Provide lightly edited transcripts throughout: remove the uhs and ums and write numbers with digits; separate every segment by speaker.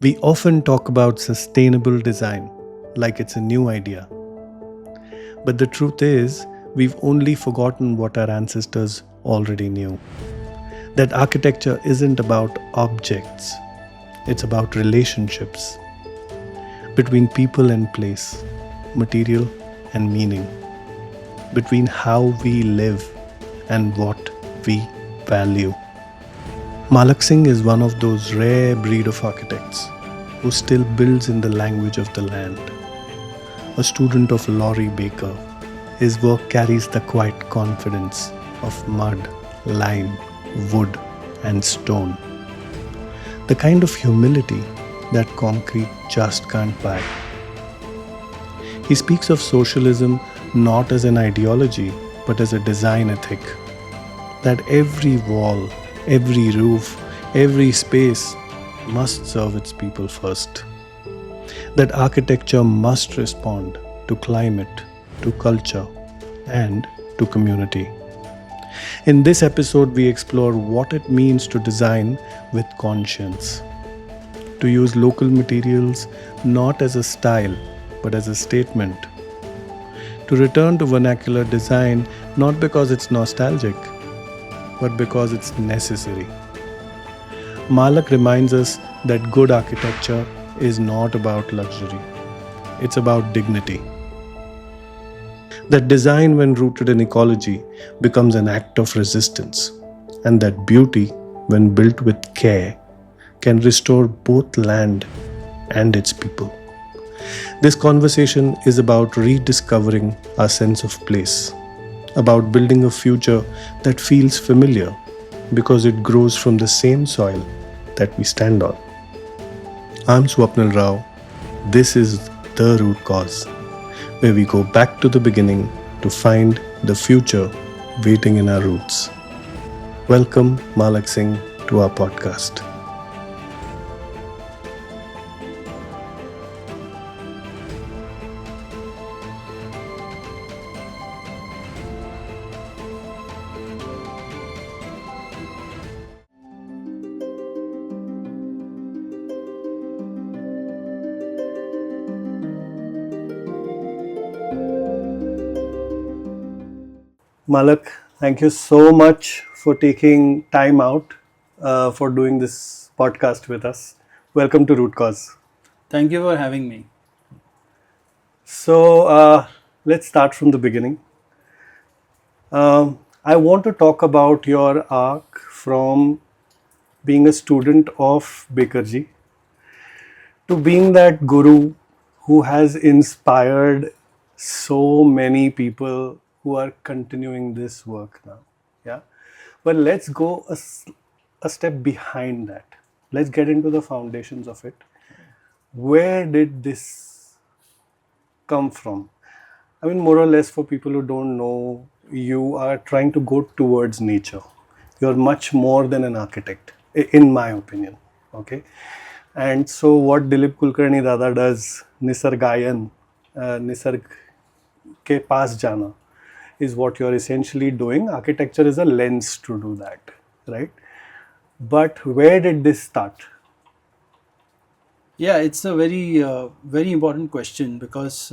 Speaker 1: We often talk about sustainable design like it's a new idea. But the truth is, we've only forgotten what our ancestors already knew. That architecture isn't about objects, it's about relationships between people and place, material and meaning, between how we live and what we value. Malaksingh is one of those rare breed of architects who still builds in the language of the land. A student of Laurie Baker, his work carries the quiet confidence of mud, lime, wood, and stone. The kind of humility that concrete just can't buy. He speaks of socialism not as an ideology but as a design ethic. That every wall, every roof, every space must serve its people first. That architecture must respond to climate, to culture, and to community. In this episode, we explore what it means to design with conscience, to use local materials not as a style but as a statement, to return to vernacular design not because it's nostalgic but because it's necessary. Malak reminds us that good architecture is not about luxury, it's about dignity. That design, when rooted in ecology, becomes an act of resistance, and that beauty, when built with care, can restore both land and its people. This conversation is about rediscovering our sense of place, about building a future that feels familiar because it grows from the same soil that we stand on. I'm Swapnil Rao. This is The Root Cause, where we go back to the beginning to find the future waiting in our roots. Welcome, Malaksingh, to our podcast. Malak, thank you so much for taking time out for doing this podcast with us. Welcome to Root Cause.
Speaker 2: Thank you for having me.
Speaker 1: So, let's start from the beginning. I want to talk about your arc from being a student of Bakerji to being that guru who has inspired so many people who are continuing this work now. Yeah. But let's go a step behind that. Let's get into the foundations of it. Where did this come from? I mean, more or less, for people who don't know, you are trying to go towards nature. You're much more than an architect, in my opinion. Okay. And so, what Dilip Kulkarni Dada does, Nisargayan, Nisarg ke paas jana, is what you're essentially doing. Architecture is a lens to do that, right? But where did this start?
Speaker 2: Yeah, it's a very important question because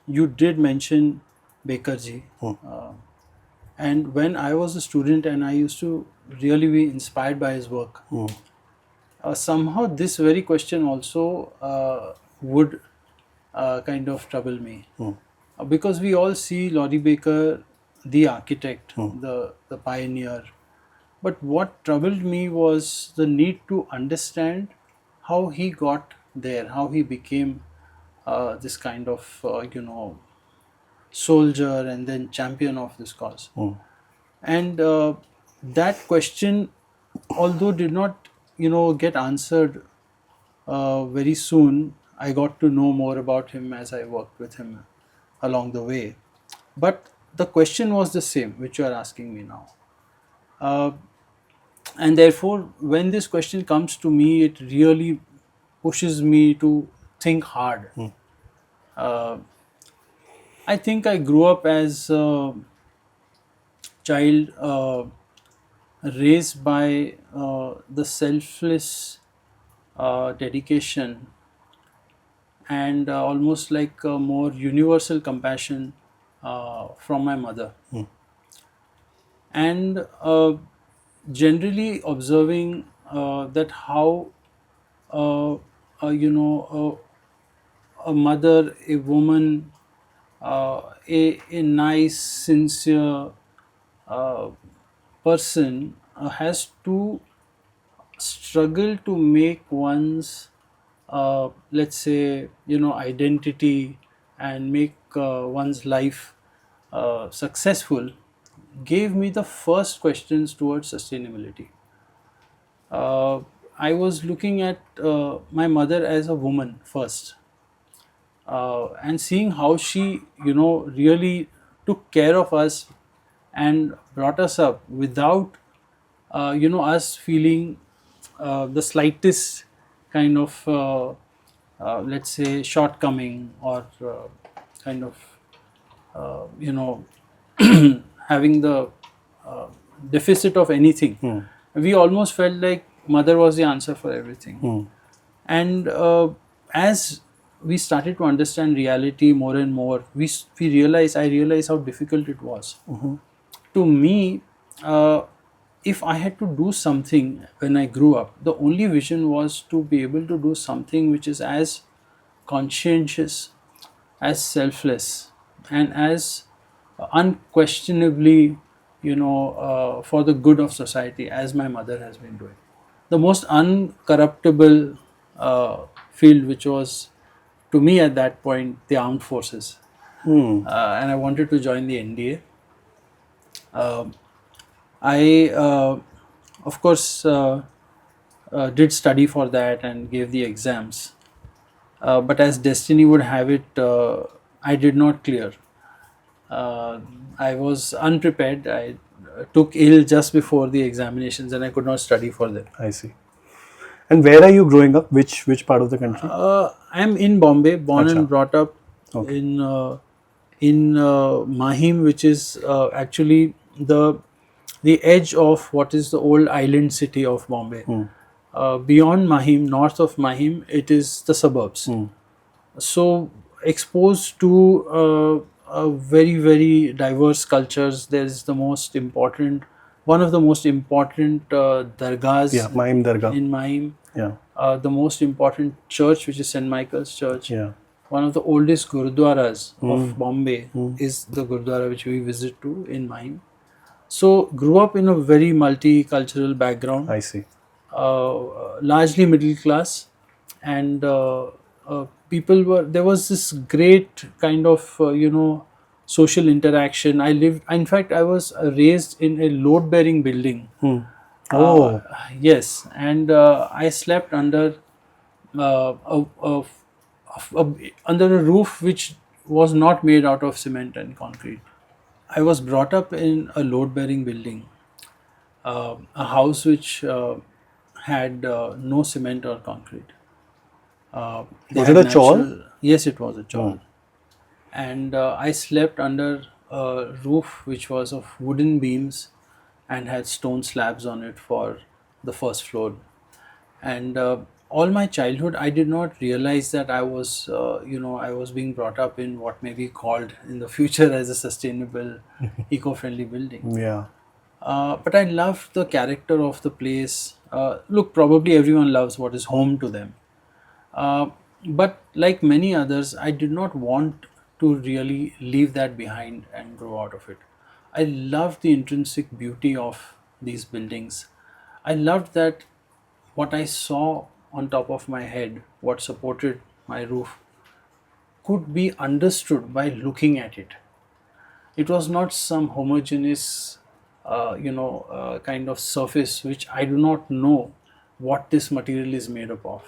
Speaker 2: you did mention Bakerji. And when I was a student and I used to really be inspired by his work, somehow this very question also would kind of trouble me. Because we all see Laurie Baker, the architect, the pioneer. But what troubled me was the need to understand how he got there, how he became this kind of, soldier and then champion of this cause. And that question, although did not, get answered very soon, I got to know more about him as I worked with him along the way. But the question was the same, which you are asking me now. And therefore, when this question comes to me, it really pushes me to think hard. Uh, I think I grew up as a child raised by the selfless dedication, and almost like a more universal compassion from my mother. And generally observing that how uh, a mother, a woman, a nice, sincere uh, person has to struggle to make one's, let's say, identity, and make one's life successful, gave me the first questions towards sustainability. uh, I was looking at my mother as a woman first, and seeing how she, really took care of us and brought us up without, us feeling the slightest kind of, let's say, shortcoming, or kind of, you know, having the uh, deficit of anything. We almost felt like mother was the answer for everything. And as we started to understand reality more and more, we realized, I realized how difficult it was. To me, uh, if I had to do something when I grew up, the only vision was to be able to do something which is as conscientious, as selfless, and as unquestionably, for the good of society, as my mother has been doing. The most uncorruptible field, which was to me at that point the armed forces, and I wanted to join the NDA. Um I, of course, did study for that and gave the exams. But as destiny would have it, I did not clear. Uh, I was unprepared. I took ill just before the examinations, and I could not study for them.
Speaker 1: I see. And where are you growing up? Which part of the country?
Speaker 2: I'm in Bombay, born
Speaker 1: Acha.
Speaker 2: and brought up
Speaker 1: Okay.
Speaker 2: in Mahim, which is actually the edge of what is the old island city of Bombay. Beyond Mahim, north of Mahim, it is the suburbs. So exposed to very diverse cultures. There's the most important, one of the most important dargahs,
Speaker 1: Yeah, Maim Dargah.
Speaker 2: in Mahim.
Speaker 1: Yeah.
Speaker 2: The most important church, which is St. Michael's Church.
Speaker 1: Yeah.
Speaker 2: One of the oldest gurudwaras of Bombay is the gurudwara which we visit to in Mahim. So grew up in a very multicultural background,
Speaker 1: I see.
Speaker 2: largely middle class, and people were, there was this great kind of, social interaction. I lived, in fact, I was raised in a load bearing building.
Speaker 1: Oh.
Speaker 2: Yes, and I slept under under a roof which was not made out of cement and concrete. I was brought up in a load bearing building, a house which had no cement or concrete. They
Speaker 1: Was
Speaker 2: had
Speaker 1: it a chawl?
Speaker 2: Yes, it was a chawl. And I slept under a roof which was of wooden beams and had stone slabs on it for the first floor. And all my childhood, I did not realize that I was, I was being brought up in what may be called in the future as a sustainable, eco-friendly building.
Speaker 1: Yeah.
Speaker 2: But I loved the character of the place. Look, probably everyone loves what is home to them. Uh, but like many others, I did not want to really leave that behind and grow out of it. I loved the intrinsic beauty of these buildings. I loved that what I saw on top of my head, what supported my roof, could be understood by looking at it. It was not some homogeneous, kind of surface which I do not know what this material is made up of.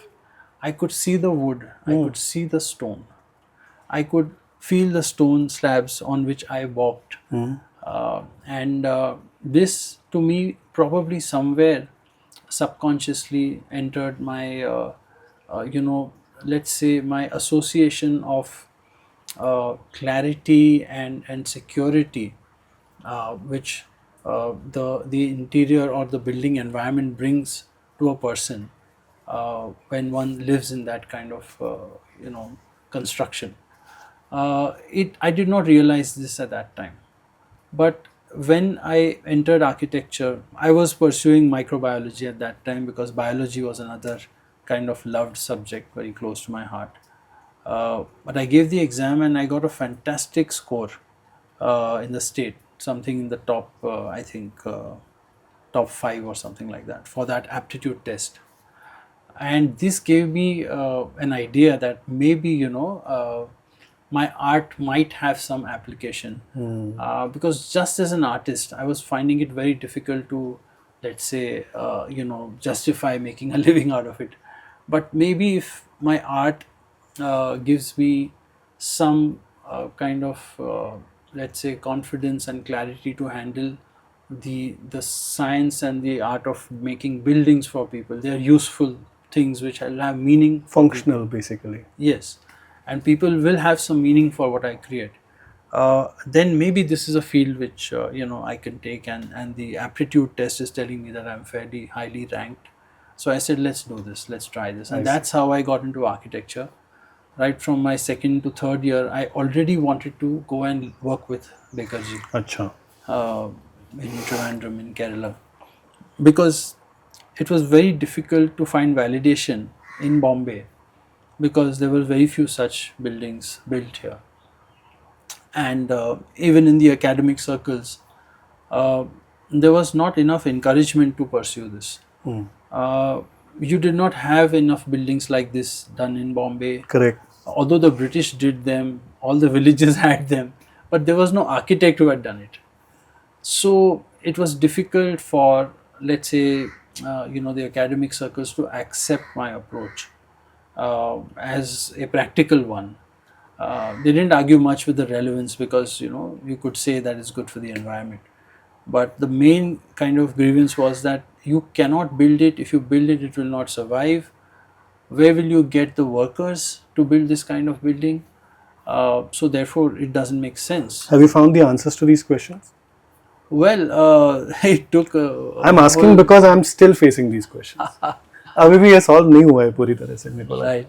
Speaker 2: I could see the wood, I could see the stone, I could feel the stone slabs on which I walked. And this, to me, probably somewhere subconsciously entered my, let's say, my association of clarity and security, which the interior or the building environment brings to a person. when one lives in that kind of construction. I did not realize this at that time, but when I entered architecture, I was pursuing microbiology at that time because biology was another kind of loved subject, very close to my heart. But I gave the exam and I got a fantastic score in the state, something in the top, I think, top 5 or something like that for that aptitude test. And this gave me an idea that maybe, my art might have some application. Because just as an artist, I was finding it very difficult to, let's say, justify making a living out of it. But maybe if my art gives me some kind of, let's say, confidence and clarity to handle the science and the art of making buildings for people, they are useful things which will have meaning.
Speaker 1: Functional, basically.
Speaker 2: Yes, and people will have some meaning for what I create. Then maybe this is a field which I can take, and the aptitude test is telling me that I'm fairly highly ranked. So I said, let's do this, let's try this, and that's how I got into architecture. Right from my second to third year, I already wanted to go and work with Bakerji.
Speaker 1: Acha.
Speaker 2: In Trivandrum in Kerala, because it was very difficult to find validation in Bombay because there were very few such buildings built here. And even in the academic circles, there was not enough encouragement to pursue this. You did not have enough buildings like this done in Bombay.
Speaker 1: Correct.
Speaker 2: Although the British did them, all the villages had them, but there was no architect who had done it. So it was difficult for, let's say, the academic circles to accept my approach as a practical one. They didn't argue much with the relevance because, you could say that it's good for the environment. But the main kind of grievance was that you cannot build it. If you build it, it will not survive. Where will you get the workers to build this kind of building? So therefore, it doesn't make sense.
Speaker 1: Have you found the answers to these questions?
Speaker 2: Well, it took.
Speaker 1: I'm asking because I'm still facing these questions. अभी भी ये solve नहीं हुआ है पूरी तरह से मेरे को.
Speaker 2: Right.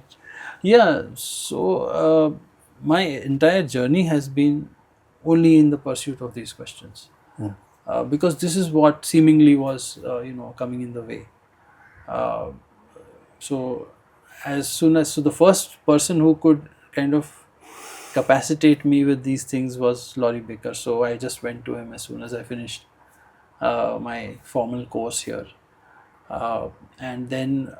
Speaker 2: Yeah. So my entire journey has been only in the pursuit of these questions, because this is what seemingly was, coming in the way. So the first person who could kind of capacitate me with these things was Laurie Baker. So I just went to him as soon as I finished my formal course here, and then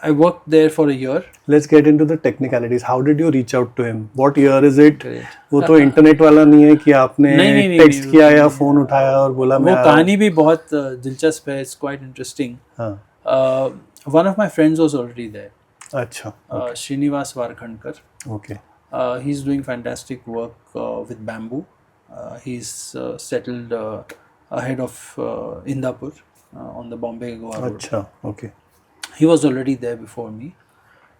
Speaker 2: I worked there for a year.
Speaker 1: Let's get into the technicalities. How did you reach out to him? What year is it?
Speaker 2: Great.
Speaker 1: वो तो internet वाला नहीं है कि आपने text किया या phone उठाया और बोला
Speaker 2: वो कहानी भी बहुत दिलचस्प है. It's quite interesting. One of my friends was already there.
Speaker 1: अच्छा.
Speaker 2: Srinivas Varkhankar.
Speaker 1: Okay.
Speaker 2: He's doing fantastic work with bamboo. He's settled ahead of Indapur on the Bombay-Goa road.
Speaker 1: Achha, okay.
Speaker 2: He was already there before me.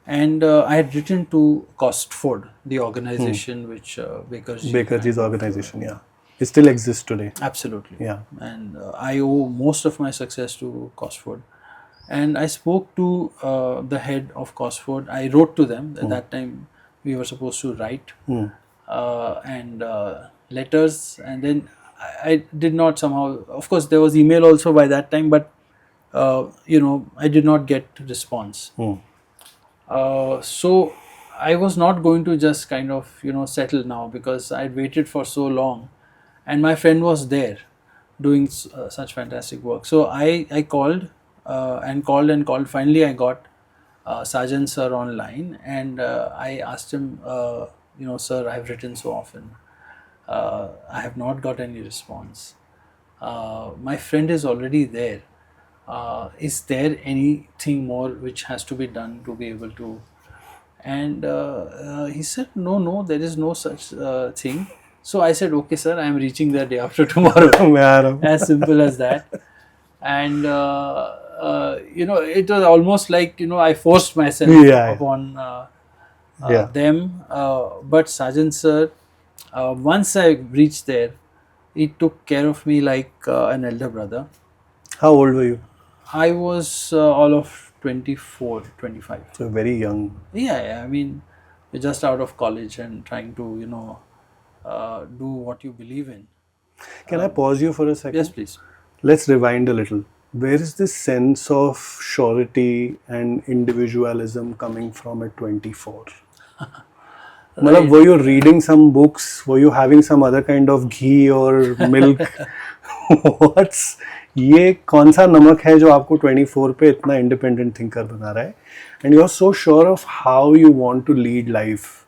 Speaker 2: And I had written to Costford, the organization which
Speaker 1: Bakerji's organization, yeah. It still exists today.
Speaker 2: Absolutely.
Speaker 1: Yeah.
Speaker 2: And I owe most of my success to Costford. And I spoke to the head of Costford. I wrote to them. At that time, we were supposed to write and letters. And then I did not somehow, of course, there was email also by that time, but, I did not get response. So I was not going to just kind of, settle now because I'd waited for so long. And my friend was there doing such fantastic work. So I called and called. Finally, I got Sajan sir online, and I asked him, sir, I have written so often. I have not got any response. My friend is already there. Is there anything more which has to be done to be able to? And he said, no, there is no such thing. So I said, okay, sir, I am reaching there day after tomorrow. As simple as that. And it was almost like I forced myself upon them. But Sajan sir, once I reached there, he took care of me like an elder brother.
Speaker 1: How old were you?
Speaker 2: I was all of 24, 25.
Speaker 1: So very young.
Speaker 2: Yeah, I mean, you're just out of college and trying to, do what you believe in.
Speaker 1: Can I pause you for a second?
Speaker 2: Yes, please.
Speaker 1: Let's rewind a little. Where is this sense of surety and individualism coming from at 24? Malak, were you reading some books? Were you having some other kind of ghee or milk? What's ये कौन सा नमक है जो आपको 24 पे इतना independent thinker बना रहा है? And you're so sure of how you want to lead life.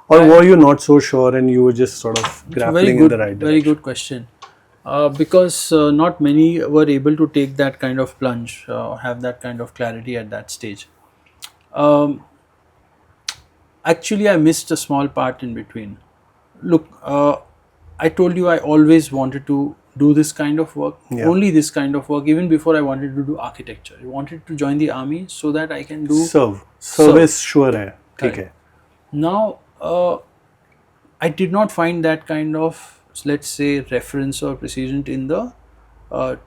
Speaker 1: Or were you not so sure and you were just sort of grappling in the right direction?
Speaker 2: Very good question. Because not many were able to take that kind of plunge, have that kind of clarity at that stage. Actually, I missed a small part in between. Look, I told you I always wanted to do this kind of work, only this kind of work, even before I wanted to do architecture. I wanted to join the army so that I can do
Speaker 1: service. Sure hai. ठीक है.
Speaker 2: Now, I did not find that kind of, let's say, reference or precision in the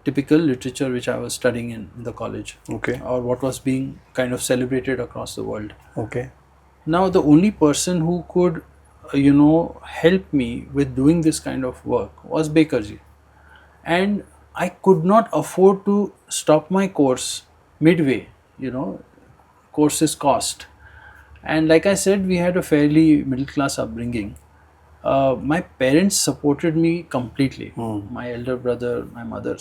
Speaker 2: typical literature which I was studying in the college.
Speaker 1: Okay.
Speaker 2: Or what was being kind of celebrated across the world.
Speaker 1: Okay.
Speaker 2: Now, the only person who could, help me with doing this kind of work was Bakerji. And I could not afford to stop my course midway, courses cost. And like I said, we had a fairly middle class upbringing. My parents supported me completely. My elder brother, my mother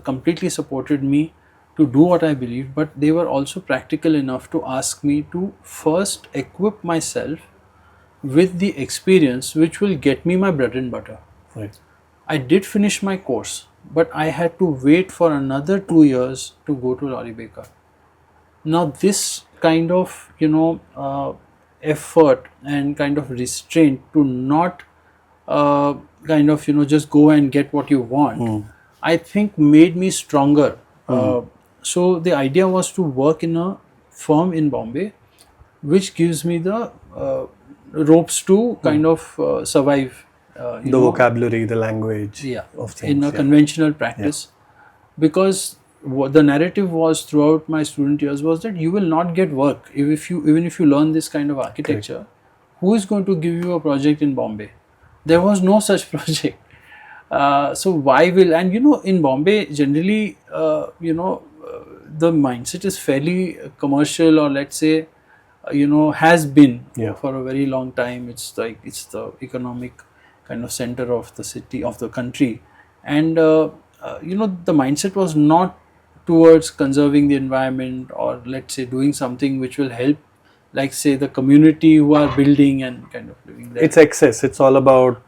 Speaker 2: completely supported me to do what I believed, but they were also practical enough to ask me to first equip myself with the experience which will get me my bread and butter.
Speaker 1: Right.
Speaker 2: I did finish my course, but I had to wait for another 2 years to go to Laurie Baker. Now this kind of effort and kind of restraint to not just go and get what you want, I think made me stronger. So the idea was to work in a firm in Bombay which gives me the ropes to kind of survive
Speaker 1: the vocabulary, the language of things
Speaker 2: in a conventional practice. Because what the narrative was throughout my student years was that you will not get work even if you learn this kind of architecture. Correct. Who is going to give you a project in Bombay? There was no such project. So why will, and in Bombay generally the mindset is fairly commercial, or let's say has been for a very long time. It's like it's the economic kind of center of the city, of the country, and the mindset was not towards conserving the environment, or let's say doing something which will help, like say the community who are building and kind of living there.
Speaker 1: It's excess. It's all about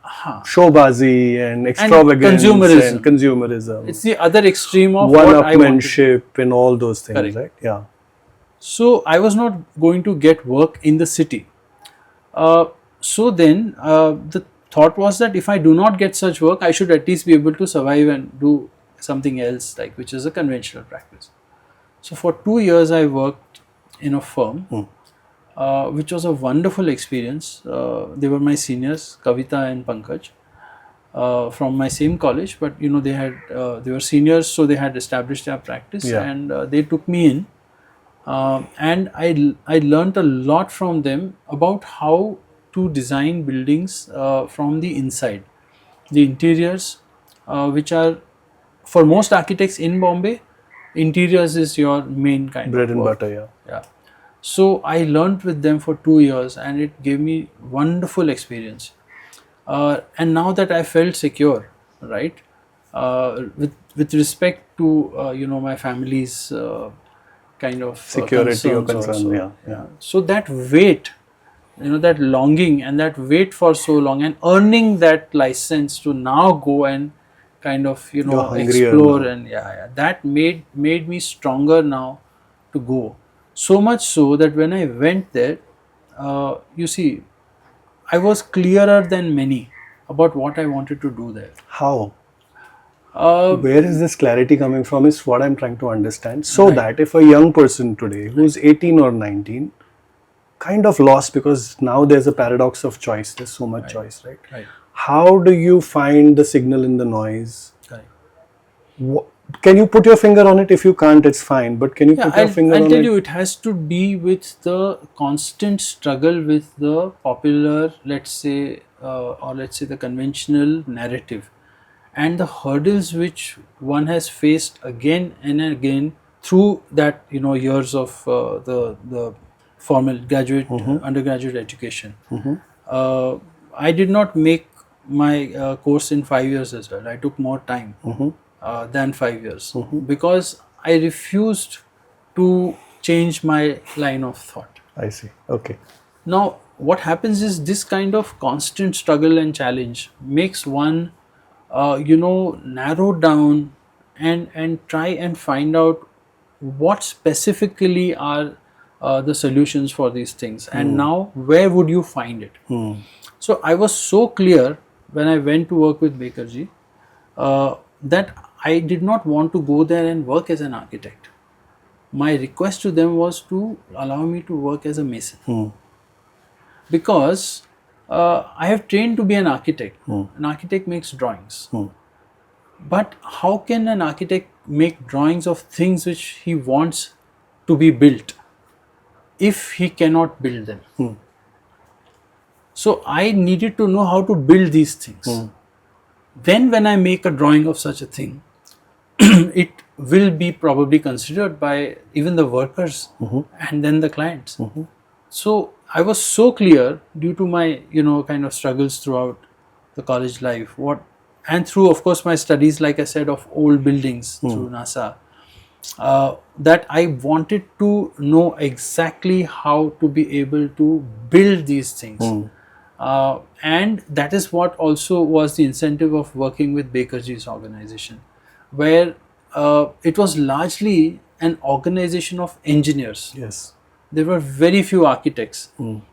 Speaker 1: showbazi and extravagance and consumerism.
Speaker 2: It's the other extreme of
Speaker 1: one-upmanship and all those things. Correct. Right? Yeah.
Speaker 2: So I was not going to get work in the city. So then the thought was that if I do not get such work, I should at least be able to survive and do something else, like which is a conventional practice. So for 2 years I worked in a firm, which was a wonderful experience. They were my seniors, Kavita and Pankaj, from my same college, but they were seniors, so they had established their practice, and they took me in, and I learned a lot from them about how to design buildings from the inside, the interiors, which are, for most architects in Bombay, interiors is your main kind
Speaker 1: bread
Speaker 2: of
Speaker 1: and
Speaker 2: work.
Speaker 1: butter. Yeah.
Speaker 2: So I learned with them for 2 years, and it gave me wonderful experience. And now that I felt secure, right, with respect to my family's kind of
Speaker 1: security or concern,
Speaker 2: also. So that weight, that longing and that wait for so long, and earning that license to now go and kind of explore now. And that made me stronger now to go. So much so that when I went there, I was clearer than many about what I wanted to do there.
Speaker 1: How? Where is this clarity coming from is what I'm trying to understand. So that if a young person today who's 18 or 19, kind of lost, because now there's a paradox of choice, there's so much choice, right? How do you find the signal in the noise? Can you put your finger on it? If you can't, it's fine. But can you
Speaker 2: Yeah,
Speaker 1: put your finger
Speaker 2: I'll
Speaker 1: on
Speaker 2: tell
Speaker 1: it?
Speaker 2: you, it has to be with the constant struggle with the popular, let's say, or let's say the conventional narrative, and the hurdles which one has faced again and again through that, years of the formal graduate, undergraduate education. Uh, I did not make my course in 5 years as well. I took more time than 5 years because I refused to change my line of thought.
Speaker 1: I see. Okay.
Speaker 2: Now, what happens is this kind of constant struggle and challenge makes one, narrow down and try and find out what specifically are the solutions for these things, and now where would you find it. So I was so clear when I went to work with Bakerji that I did not want to go there and work as an architect. My request to them was to allow me to work as a mason, because I have trained to be an architect. An architect makes drawings. But how can an architect make drawings of things which he wants to be built if he cannot build them? So I needed to know how to build these things. Then when I make a drawing of such a thing, it will be probably considered by even the workers and then the clients. So I was so clear due to my, kind of struggles throughout the college life, and through, of course, my studies, like I said, of old buildings through NASA, that I wanted to know exactly how to be able to build these things. And that is what also was the incentive of working with Bakerji's organization, where it was largely an organization of engineers.
Speaker 1: Yes.
Speaker 2: There were very few architects.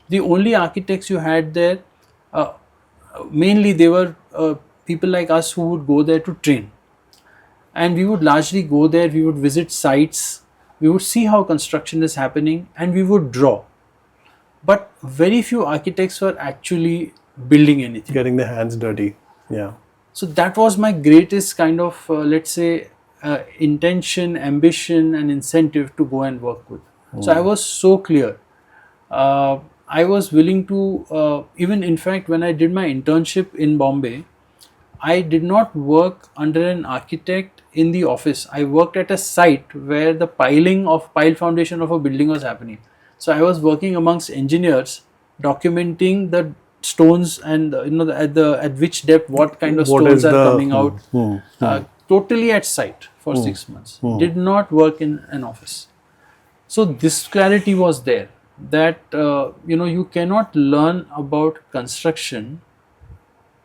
Speaker 2: The only architects you had there, mainly they were people like us who would go there to train. And we would largely go there, we would visit sites, we would see how construction is happening, and we would draw. But very few architects were actually building anything.
Speaker 1: Getting their hands dirty. Yeah.
Speaker 2: So that was my greatest kind of, let's say, intention, ambition, and incentive to go and work with. So I was so clear. I was willing to, even in fact, when I did my internship in Bombay, I did not work under an architect in the office. I worked at a site where the pile foundation of a building was happening. So I was working amongst engineers, documenting the stones and at which depth what kind of stones are coming out. Totally at site for 6 months. Did not work in an office. So this clarity was there that you cannot learn about construction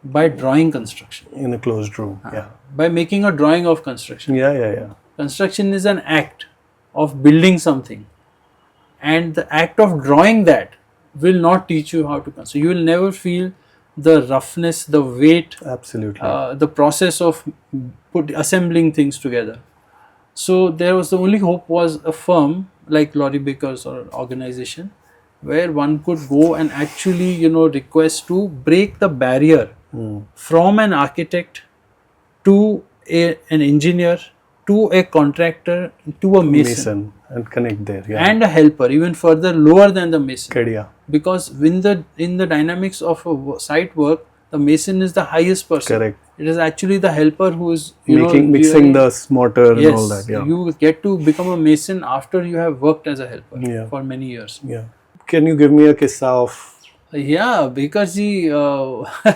Speaker 2: by drawing construction.
Speaker 1: In a closed room. Yeah.
Speaker 2: By making a drawing of construction.
Speaker 1: Yeah.
Speaker 2: Construction is an act of building something, and the act of drawing that will not teach you how to construct. You will never feel the roughness, the weight,
Speaker 1: Absolutely.
Speaker 2: the process of assembling things together. So there was the only hope was a firm like Laurie Baker's or organization where one could go and actually request to break the barrier from an architect to an engineer to a contractor to a mason
Speaker 1: and connect there. Yeah.
Speaker 2: and a helper, even further lower than the mason.
Speaker 1: Kedia.
Speaker 2: Because in the dynamics of a site work, the mason is the highest person.
Speaker 1: Correct.
Speaker 2: It is actually the helper who is
Speaker 1: mixing the mortar and all that. Yeah.
Speaker 2: You get to become a mason after you have worked as a helper for many years.
Speaker 1: Yeah. Can you give me a kissa of?
Speaker 2: Yeah, Bakerji,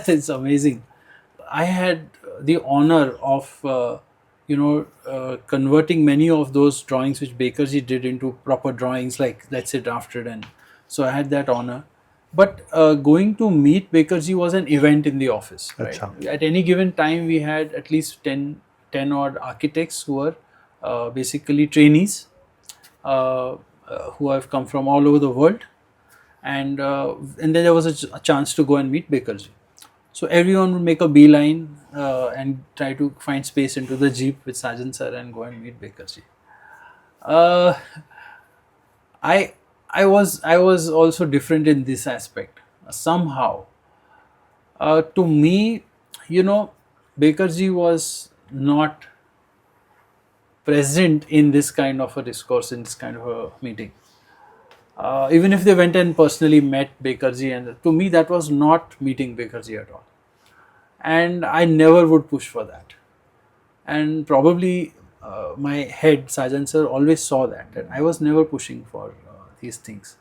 Speaker 2: it's amazing. I had the honor of converting many of those drawings which Bakerji did into proper drawings, like let's say drafted, and so I had that honor. But going to meet Bakerji was an event in the office. Right?
Speaker 1: Achha.
Speaker 2: At any given time, we had at least 10 odd architects who were basically trainees who have come from all over the world, and then there was a chance to go and meet Bakerji. So everyone would make a beeline and try to find space into the jeep with Sajan sir and go and meet Bakerji. I was also different in this aspect somehow. To me, Bakerji was not present in this kind of a discourse, in this kind of a meeting. Even if they went and personally met Bakerji, and to me that was not meeting Bakerji at all. And I never would push for that. And probably my head, Sajan sir, always saw that I was never pushing for these things.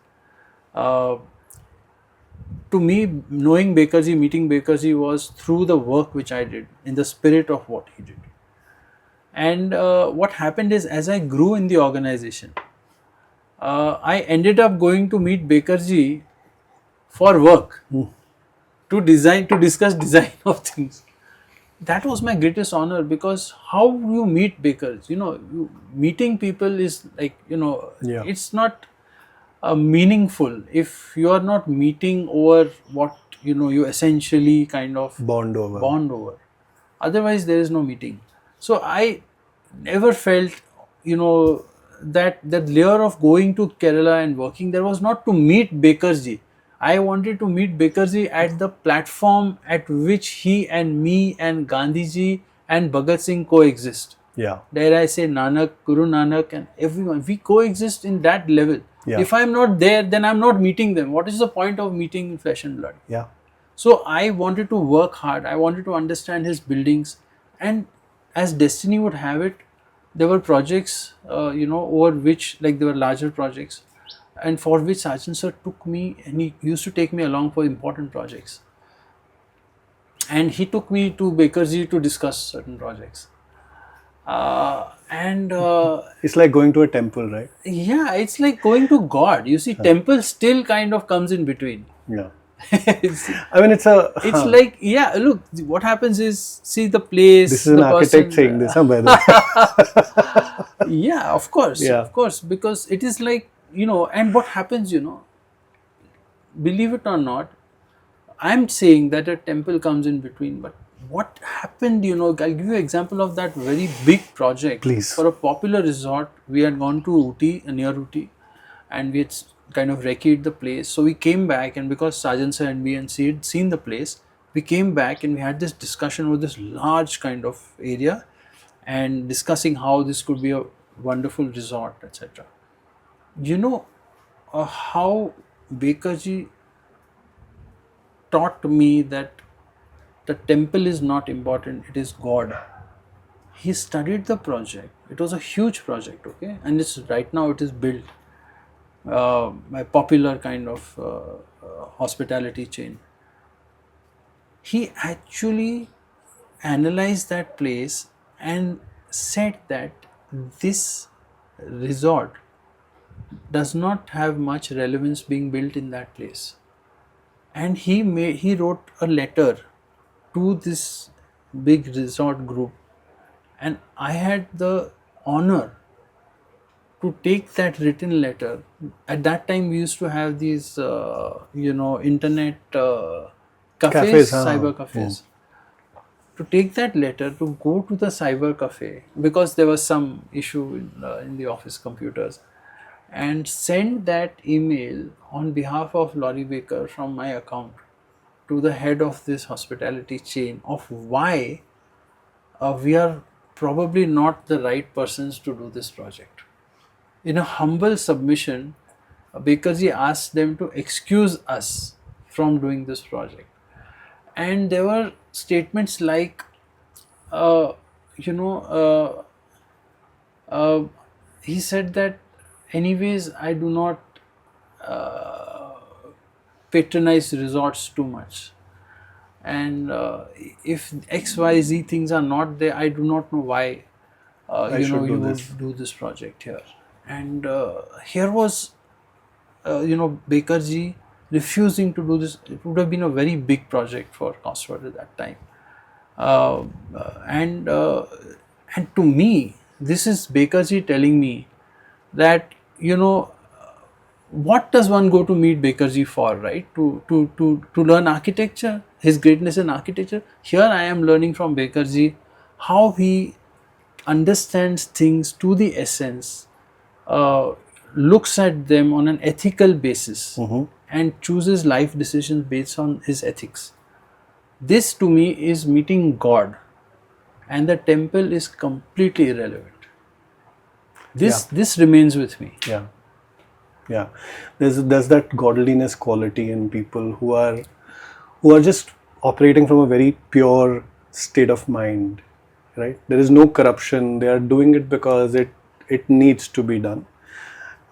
Speaker 2: To me, knowing Bakerji, meeting Bakerji was through the work which I did, in the spirit of what he did. And what happened is, as I grew in the organization, I ended up going to meet Bakerji for work, to discuss design of things. That was my greatest honor, because how you meet bakers, meeting people is like,
Speaker 1: Yeah.
Speaker 2: it's not meaningful if you are not meeting over what you essentially kind of
Speaker 1: Bond over.
Speaker 2: Otherwise there is no meeting. So I never felt that layer of going to Kerala and working there was not to meet Bakerji. I wanted to meet Bakerji at the platform at which he and me and Gandhiji and Bhagat Singh coexist.
Speaker 1: Yeah.
Speaker 2: Dare I say Nanak, Guru Nanak and everyone, we coexist in that level.
Speaker 1: Yeah.
Speaker 2: If I am not there, then I am not meeting them. What is the point of meeting in flesh and blood?
Speaker 1: Yeah.
Speaker 2: So I wanted to work hard. I wanted to understand his buildings, and as destiny would have it, there were projects, over which, like, there were larger projects, and for which Sachin sir took me, and he used to take me along for important projects. And he took me to Bakerji to discuss certain projects.
Speaker 1: It's like going to a temple, right?
Speaker 2: Yeah, it's like going to God. You see, temple still kind of comes in between.
Speaker 1: Yeah.
Speaker 2: it's
Speaker 1: I mean, it's
Speaker 2: like, yeah, look, what happens is, see the place.
Speaker 1: This is an architect saying this, by the way.
Speaker 2: Yeah, of course.
Speaker 1: Yeah.
Speaker 2: Of course, because it is like, and what happens, believe it or not, I'm saying that a temple comes in between, but what happened, I'll give you an example of that very big project.
Speaker 1: Please.
Speaker 2: For a popular resort, we had gone to Ooty, near Ooty, and we had kind of recce'd the place. So we came back, and because Sajan sir and me and she had seen the place, we came back and we had this discussion over this large kind of area and discussing how this could be a wonderful resort, etc. How Bakerji taught me that the temple is not important, it is God. He studied the project. It was a huge project, okay, and it's right now it is built. A popular kind of hospitality chain. He actually analyzed that place and said that this resort does not have much relevance being built in that place. And he wrote a letter to this big resort group, and I had the honor to take that written letter. At that time, we used to have these, internet cafes, cyber cafes. To take that letter, to go to the cyber cafe, because there was some issue in the office computers, and send that email on behalf of Laurie Baker from my account to the head of this hospitality chain of why we are probably not the right persons to do this project. In a humble submission, Bakerji asked them to excuse us from doing this project. And there were statements like, he said that, anyways, I do not patronize resorts too much. And if XYZ things are not there, I do not know why you would do this project here. And here was Bakerji refusing to do this. It would have been a very big project for Cosworth at that time. And to me, this is Bakerji telling me that, what does one go to meet Bakerji for, right? To learn architecture, his greatness in architecture. Here I am learning from Bakerji how he understands things to the essence, looks at them on an ethical basis, and chooses life decisions based on his ethics. This to me is meeting God, and the temple is completely irrelevant. This remains with me.
Speaker 1: Yeah. Yeah. There's that godliness quality in people who are just operating from a very pure state of mind, right? There is no corruption. They are doing it because it needs to be done,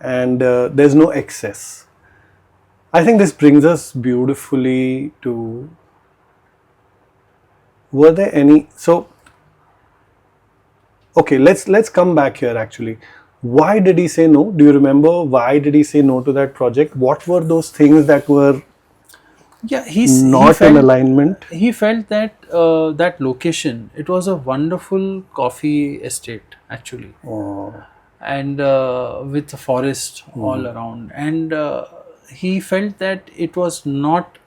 Speaker 1: and there's no excess. I think this brings us beautifully to, were there any, so okay, let's come back here actually. Why did he say no? Do you remember why did he say no to that project? What were those things that were
Speaker 2: he
Speaker 1: not
Speaker 2: felt,
Speaker 1: in alignment?
Speaker 2: He felt that that location, it was a wonderful coffee estate actually, and with a forest all around, and he felt that it was not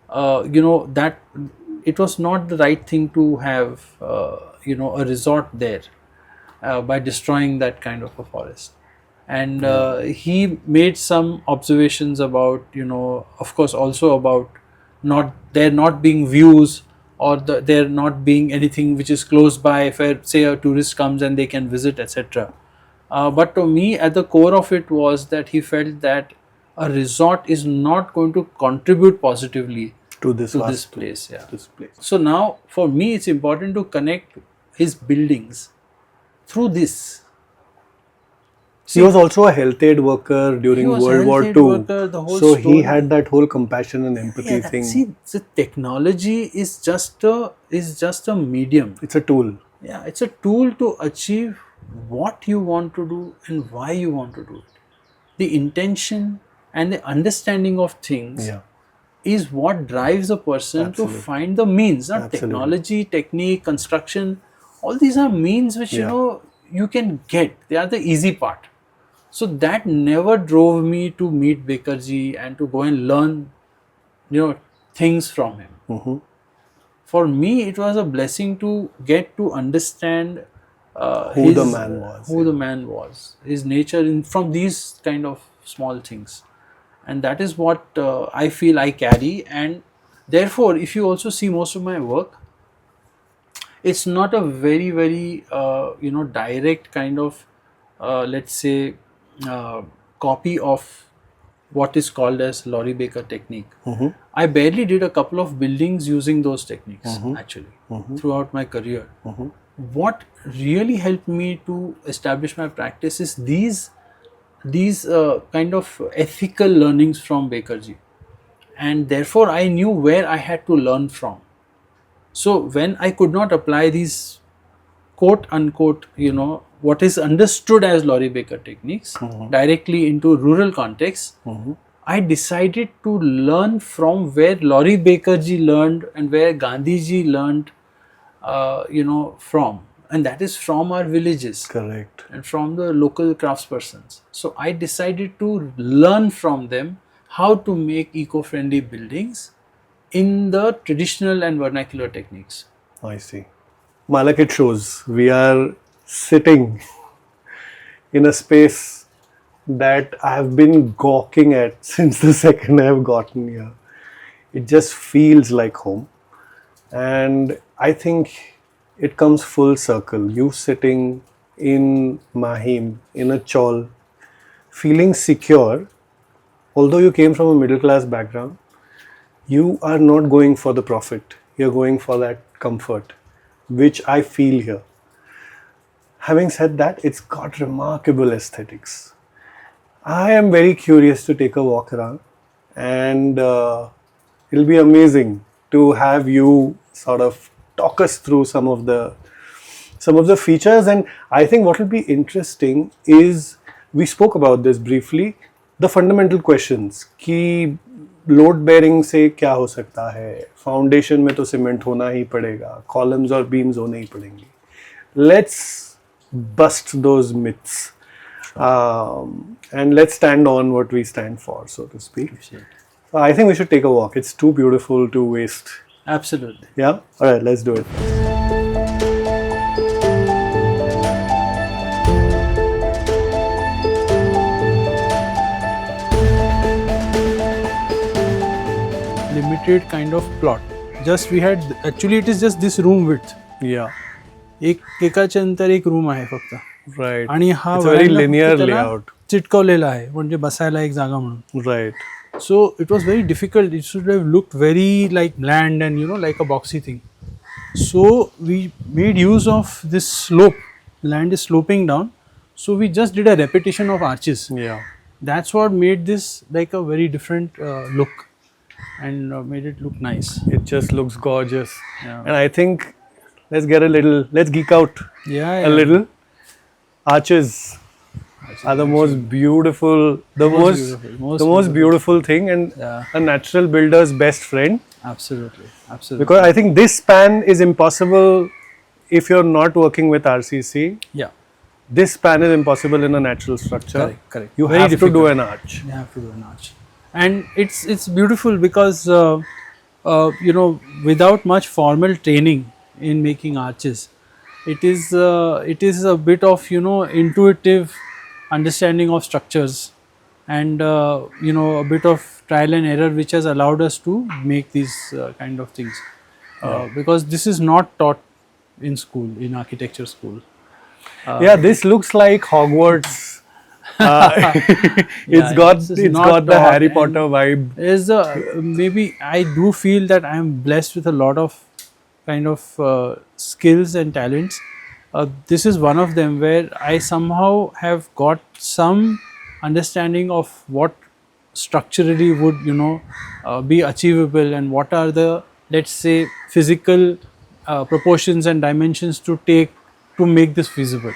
Speaker 2: that it was not the right thing to have a resort there by destroying that kind of a forest. And he made some observations about, of course, also about there not being views, or there not being anything which is close by where, say, a tourist comes and they can visit, etc. But to me, at the core of it was that he felt that a resort is not going to contribute positively
Speaker 1: To this
Speaker 2: place. Yeah.
Speaker 1: This place.
Speaker 2: So now, for me, it's important to connect his buildings through this.
Speaker 1: He was also a health aid worker during World War II. So he had that whole compassion and empathy thing.
Speaker 2: See, the technology is just a medium.
Speaker 1: It's a tool.
Speaker 2: Yeah, it's a tool to achieve what you want to do and why you want to do it. The intention and the understanding of things is what drives a person to find the means. Not technology, technique, construction. All these are means which you can get. They are the easy part. So that never drove me to meet Bakerji and to go and learn, things from him. For me, it was a blessing to get to understand
Speaker 1: who the man was.
Speaker 2: The man was, his nature from these kind of small things, and that is what I feel I carry. And therefore, if you also see most of my work, it's not a very, very direct kind of let's say copy of what is called as Laurie Baker technique. I barely did a couple of buildings using those techniques actually throughout my career. What really helped me to establish my practice is these kind of ethical learnings from Bakerji, and therefore I knew where I had to learn from. So when I could not apply these quote unquote what is understood as Laurie Baker techniques directly into rural contexts, I decided to learn from where Laurie Bakerji learned and where Gandhiji learned from, and that is from our villages.
Speaker 1: Correct.
Speaker 2: And from the local craftspersons. So I decided to learn from them how to make eco-friendly buildings in the traditional and vernacular techniques.
Speaker 1: I see. Malak, it shows. We are sitting in a space that I have been gawking at since the second I have gotten here. It just feels like home. And I think it comes full circle. You sitting in Mahim, in a chawl, feeling secure, although you came from a middle class background, you are not going for the profit. You're going for that comfort, which I feel here. Having said that, it's got remarkable aesthetics. I am very curious to take a walk around, and it'll be amazing to have you sort of talk us through some of the features. And I think what will be interesting is, we spoke about this briefly, the fundamental questions कि load bearing से क्या हो सकता है, foundation में तो cement होना ही पड़ेगा, columns और beams होने ही पड़ेंगी. Let's bust those myths and let's stand on what we stand for, so to speak. I think we should take a walk. It's too beautiful to waste.
Speaker 2: Absolutely.
Speaker 1: Yeah? Alright, let's do it.
Speaker 2: Limited kind of plot. Just we had, actually it is just this room width.
Speaker 1: Yeah.
Speaker 2: एकाच्या नंतर एक room आहे फक्त.
Speaker 1: Right.
Speaker 2: आणि हा
Speaker 1: It's a very
Speaker 2: veranda फक्त
Speaker 1: linear
Speaker 2: त्याला
Speaker 1: layout.
Speaker 2: चिटकवलेला आहे म्हणजे बसायला एक जागा म्हणून.
Speaker 1: Right.
Speaker 2: So it was very difficult. It should have looked very like bland and like a boxy thing. So we made use of this slope. Land is sloping down. So we just did a repetition of arches.
Speaker 1: Yeah.
Speaker 2: That's what made this like a very different look and made it look nice.
Speaker 1: It just looks gorgeous.
Speaker 2: Yeah.
Speaker 1: And I think let's geek out
Speaker 2: Yeah.
Speaker 1: a little. Arches are the most beautiful, the most beautiful thing, and a natural builder's best friend.
Speaker 2: Absolutely.
Speaker 1: Because I think this span is impossible if you're not working with RCC.
Speaker 2: Yeah.
Speaker 1: This span is impossible in a natural structure.
Speaker 2: Correct.
Speaker 1: You
Speaker 2: Very
Speaker 1: have
Speaker 2: difficult.
Speaker 1: to do an arch.
Speaker 2: You have to do an arch, and it's beautiful because without much formal training in making arches, it is a bit of intuitive understanding of structures, and a bit of trial and error which has allowed us to make these kind of things, because this is not taught in school, in architecture school.
Speaker 1: Yeah, this looks like Hogwarts. It's got the Harry Potter vibe.
Speaker 2: Is maybe I do feel that I am blessed with a lot of kind of skills and talents. This is one of them where I somehow have got some understanding of what structurally would be achievable, and what are the, let's say, physical proportions and dimensions to take to make this feasible.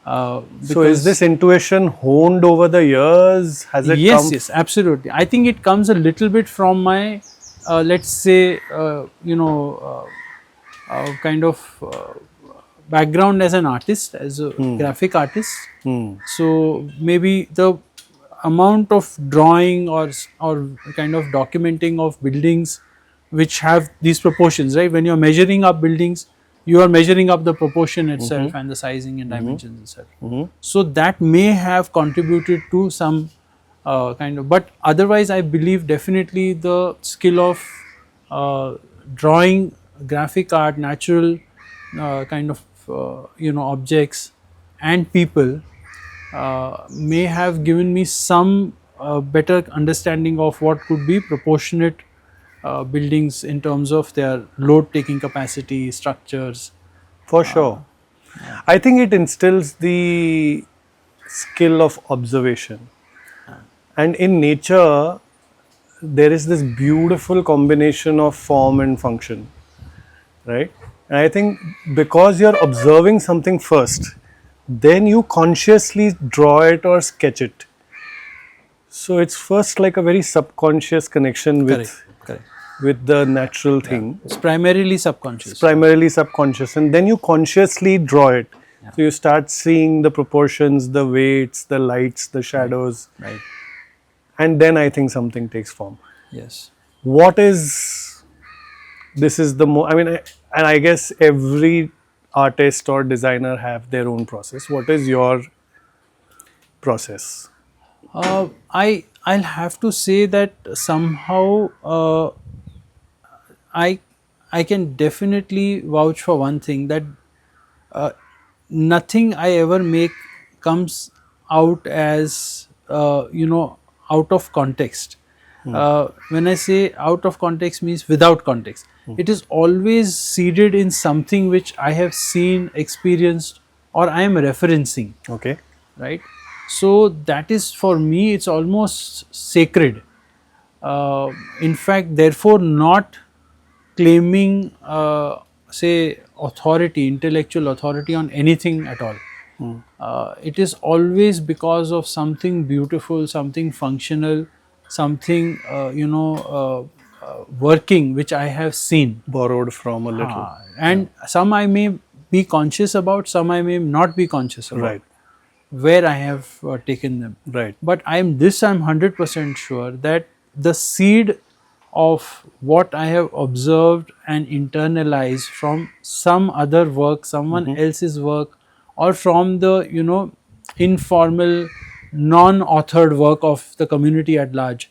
Speaker 1: So is this intuition honed over the years? Has it come?
Speaker 2: Yes, absolutely. I think it comes a little bit from my, let's say, kind of background as an artist, as a graphic artist. So maybe the amount of drawing or kind of documenting of buildings which have these proportions, right? When you're measuring up buildings, you are measuring up the proportion itself and the sizing and dimensions itself. So that may have contributed to some kind of, but otherwise I believe definitely the skill of drawing, graphic art, natural kind of objects and people may have given me some better understanding of what could be proportionate buildings in terms of their load taking capacity, structures.
Speaker 1: For sure. I think it instills the skill of observation. And in nature, there is this beautiful combination of form and function, right? And I think because you're observing something first, then you consciously draw it or sketch it. So it's first like a very subconscious connection with the natural thing.
Speaker 2: It's primarily subconscious.
Speaker 1: It's primarily subconscious, and then you consciously draw it. So you start seeing the proportions, the weights, the lights, the shadows.
Speaker 2: Right.
Speaker 1: And then I think something takes form.
Speaker 2: Yes.
Speaker 1: This is the more, I mean, and I guess every artist or designer have their own process. What is your process?
Speaker 2: I'll have to say that somehow I can definitely vouch for one thing, that nothing I ever make comes out as out of context. When I say out of context, means without context. It is always seeded in something which I have seen, experienced, or I am referencing.
Speaker 1: Okay.
Speaker 2: Right. So that is, for me, it's almost sacred. In fact, therefore, not claiming say authority, intellectual authority on anything at all. It is always because of something beautiful, something functional, something working which I have seen.
Speaker 1: Borrowed from a little.
Speaker 2: And some I may be conscious about, some I may not be conscious about.
Speaker 1: Right.
Speaker 2: Where I have taken them.
Speaker 1: Right.
Speaker 2: But I'm 100% sure that the seed of what I have observed and internalized from some other work, someone else's work, or from the informal, non-authored work of the community at large.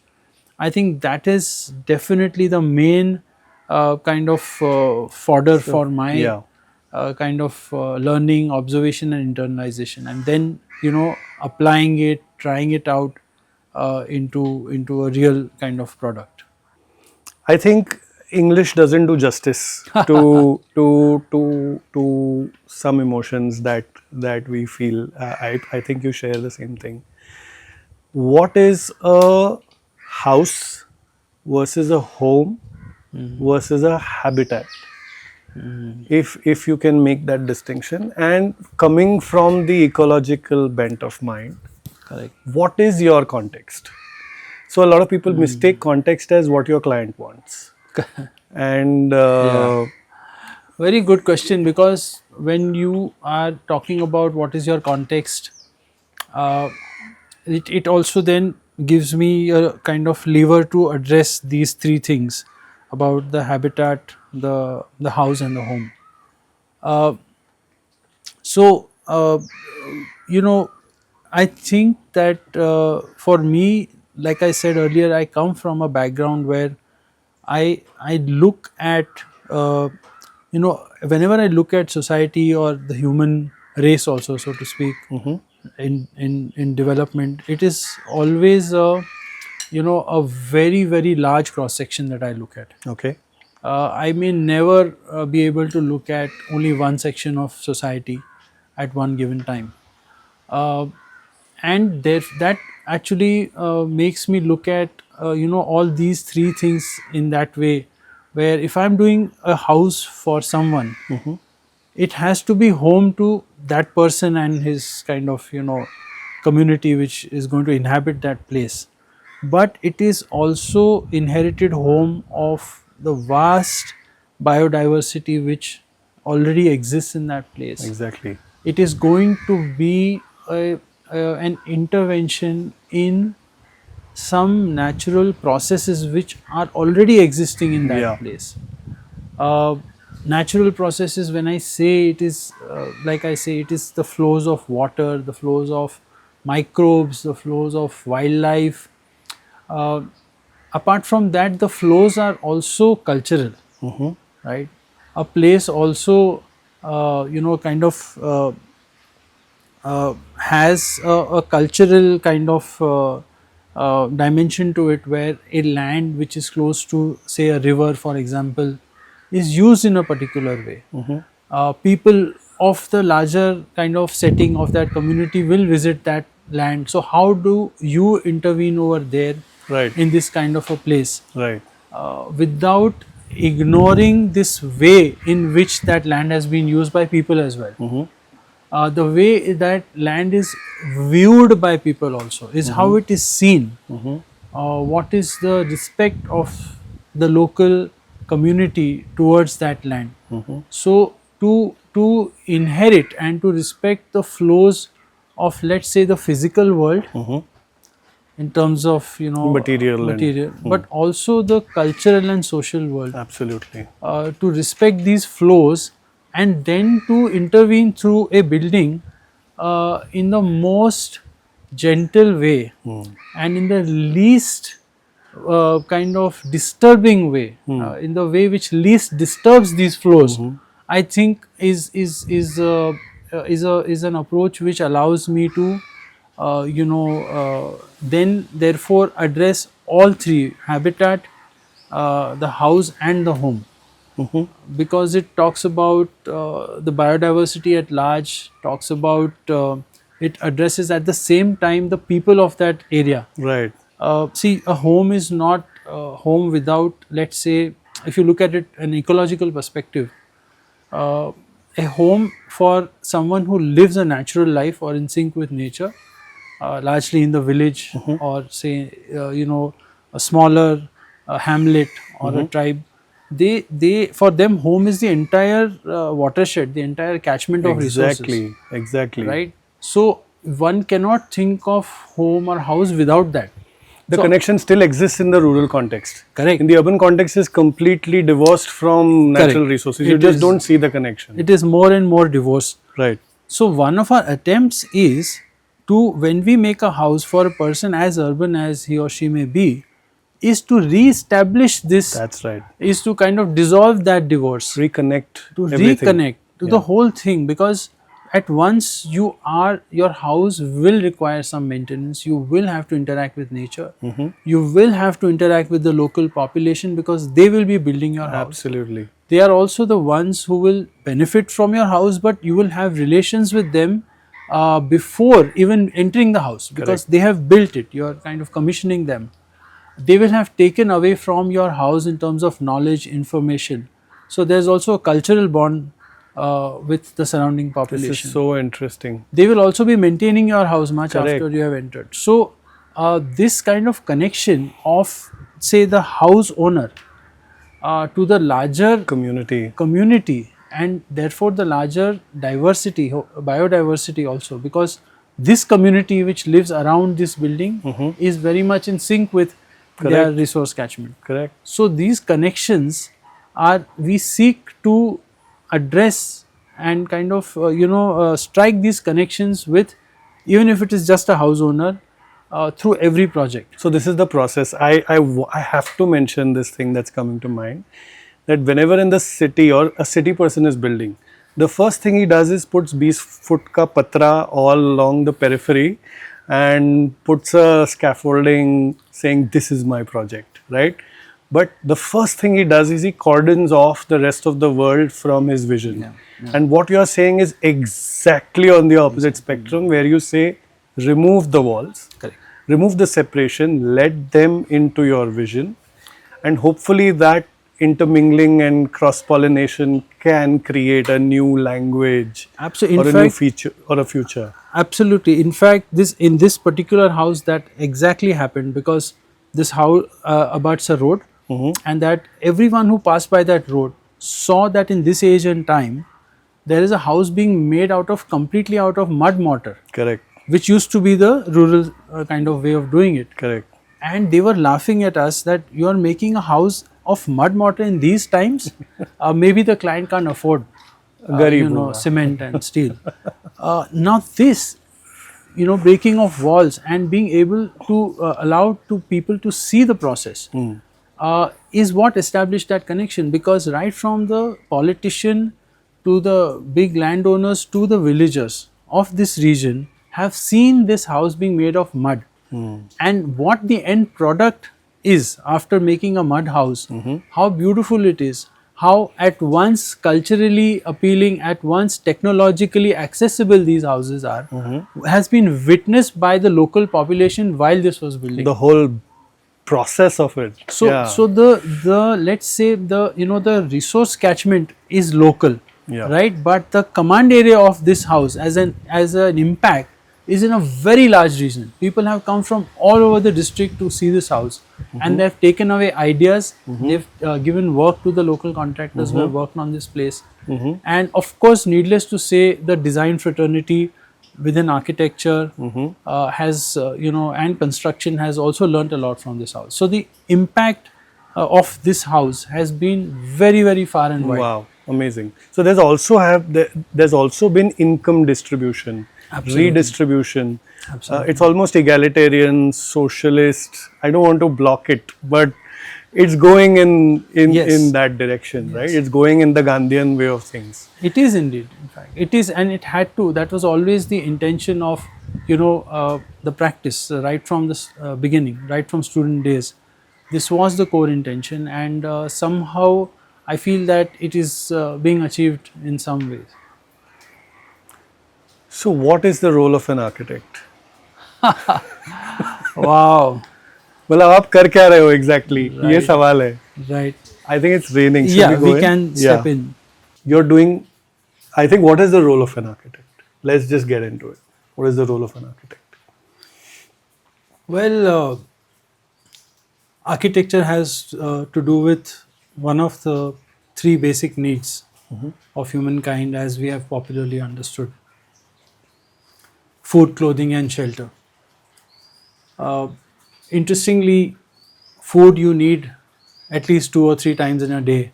Speaker 2: I think that is definitely the main kind of fodder for my kind of learning, observation, and internalization, and then applying it, trying it out into a real kind of product.
Speaker 1: I think English doesn't do justice to some emotions that we feel. I think you share the same thing. What is a house versus a home versus a habitat? If you can make that distinction, and coming from the ecological bent of mind,
Speaker 2: Correct.
Speaker 1: what is your context? So a lot of people mistake context as what your client wants, and
Speaker 2: Yeah. Very good question, because when you are talking about what is your context, uh, it also then gives me a kind of lever to address these three things about the habitat, the house, and the home. Uh, so I think that for me, like I said earlier, I come from a background where I look at whenever I look at society or the human race also, so to speak, in development, it is always a very very large cross section that I look at.
Speaker 1: okay,
Speaker 2: I may never be able to look at only one section of society at one given time. Uh, and there, that actually makes me look at all these three things in that way, where if I'm doing a house for someone, it has to be home to that person and his kind of community which is going to inhabit that place, but it is also inherited home of the vast biodiversity which already exists in that place.
Speaker 1: exactly.
Speaker 2: It is going to be an intervention in some natural processes which are already existing in that
Speaker 1: Yeah.
Speaker 2: place. Uh, Natural processes, when I say, it is like I say, it is the flows of water, the flows of microbes, the flows of wildlife. Uh, Apart from that, the flows are also cultural, right? A place also, kind of has a cultural kind of dimension to it, where a land which is close to, say, a river, for example, is used in a particular way. People of the larger kind of setting of that community will visit that land. So, how do you intervene over there
Speaker 1: Right.
Speaker 2: in this kind of a place
Speaker 1: Right.
Speaker 2: without ignoring this way in which that land has been used by people as well? The way that land is viewed by people also is how it is seen. What is the respect of the local community towards that land? So to inherit and to respect the flows of, let's say, the physical world in terms of
Speaker 1: Material and
Speaker 2: material, but also the cultural and social world,
Speaker 1: absolutely.
Speaker 2: to respect these flows and then to intervene through a building in the most gentle way and in the least kind of disturbing way, in the way which least disturbs these flows. I think is an approach which allows me to then therefore address all three: habitat, the house, and the home, because it talks about the biodiversity at large, talks about it addresses at the same time the people of that area.
Speaker 1: Right.
Speaker 2: See, a home is not home without, let's say, if you look at it an ecological perspective, uh, a home for someone who lives a natural life or in sync with nature, largely in the village, or say a smaller hamlet or a tribe, they for them home is the entire watershed, the entire catchment of resources,
Speaker 1: Exactly. Exactly.
Speaker 2: right? So one cannot think of home or house without that.
Speaker 1: The
Speaker 2: So-
Speaker 1: connection still exists in the rural context.
Speaker 2: Correct.
Speaker 1: In the urban context, is completely divorced from natural
Speaker 2: Correct.
Speaker 1: resources. You
Speaker 2: It
Speaker 1: just
Speaker 2: is-
Speaker 1: don't see the connection.
Speaker 2: It is more and more divorced.
Speaker 1: Right.
Speaker 2: So one of our attempts is to, when we make a house for a person as urban as he or she may be, is to re-establish this,
Speaker 1: That's right.
Speaker 2: is to kind of dissolve that divorce,
Speaker 1: Reconnect
Speaker 2: to
Speaker 1: everything.
Speaker 2: reconnect, to the whole thing, because at once your house will require some maintenance. You will have to interact with nature. You will have to interact with the local population, because they will be building your house.
Speaker 1: Absolutely.
Speaker 2: They are also the ones who will benefit from your house, but you will have relations with them before even entering the house, because they have built it. You are kind of commissioning them. They will have taken away from your house in terms of knowledge, information. So there's also a cultural bond with the surrounding population.
Speaker 1: This is so interesting.
Speaker 2: They will also be maintaining your house much after you have entered. So this kind of connection of, say, the house owner to the larger community, and therefore the larger diversity, biodiversity also, because this community which lives around this building is very much in sync with their resource catchment.
Speaker 1: Correct.
Speaker 2: So these connections we seek to address and kind of strike these connections with, even if it is just a house owner, through every project.
Speaker 1: So this is the process. I have to mention this thing that's coming to mind, that whenever in the city or a city person is building, the first thing he does is puts 20 foot ka patra all along the periphery and puts a scaffolding saying this is my project, right? But the first thing he does is he cordons off the rest of the world from his vision. And what you are saying is exactly on the opposite spectrum, where you say remove the walls, remove the separation, let them into your vision, and hopefully that intermingling and cross-pollination can create a new language or a new feature or a future.
Speaker 2: Absolutely. In fact, in this particular house that exactly happened, because this house abuts a road, and that everyone who passed by that road saw that in this age and time there is a house being made completely out of mud mortar.
Speaker 1: Correct.
Speaker 2: Which used to be the rural kind of way of doing it.
Speaker 1: Correct.
Speaker 2: And they were laughing at us that you are making a house of mud mortar in these times. Maybe the client can't afford cement and steel. Now this, breaking of walls and being able to allow to people to see the process is what established that connection, because right from the politician to the big landowners to the villagers of this region have seen this house being made of mud. And what the end product is after making a mud house, how beautiful it is, how at once culturally appealing, at once technologically accessible these houses are, has been witnessed by the local population while this was building.
Speaker 1: The whole process of it.
Speaker 2: So the let's say the resource catchment is local, right? But the command area of this house as an impact is in a very large region. People have come from all over the district to see this house, and they have taken away ideas. They've given work to the local contractors who have worked on this place, and of course, needless to say, the design fraternity within architecture has and construction has also learnt a lot from this house. So the impact of this house has been very, very far and wide.
Speaker 1: Wow, amazing. So there's also been income distribution.
Speaker 2: Absolutely.
Speaker 1: Redistribution.
Speaker 2: Absolutely.
Speaker 1: It's almost egalitarian, socialist. I don't want to block it, but it's going in that direction, right? It's going in the Gandhian way of things.
Speaker 2: It is indeed, in fact. It is, and it had to. That was always the intention of, the practice right from the beginning, right from student days. This was the core intention, and somehow I feel that it is being achieved in some ways.
Speaker 1: So what is the role of an architect?
Speaker 2: Wow.
Speaker 1: मतलब आप कर क्या रहे हो exactly?
Speaker 2: Right.
Speaker 1: ये सवाल है.
Speaker 2: Right.
Speaker 1: I think it's raining.
Speaker 2: Should we can step in.
Speaker 1: You're doing, I think, what is the role of an architect? Let's just get into it. What is the role of an architect?
Speaker 2: Well, architecture has to do with one of the three basic needs of humankind as we have popularly understood: food, clothing and shelter. Interestingly, food you need at least 2 or 3 times in a day.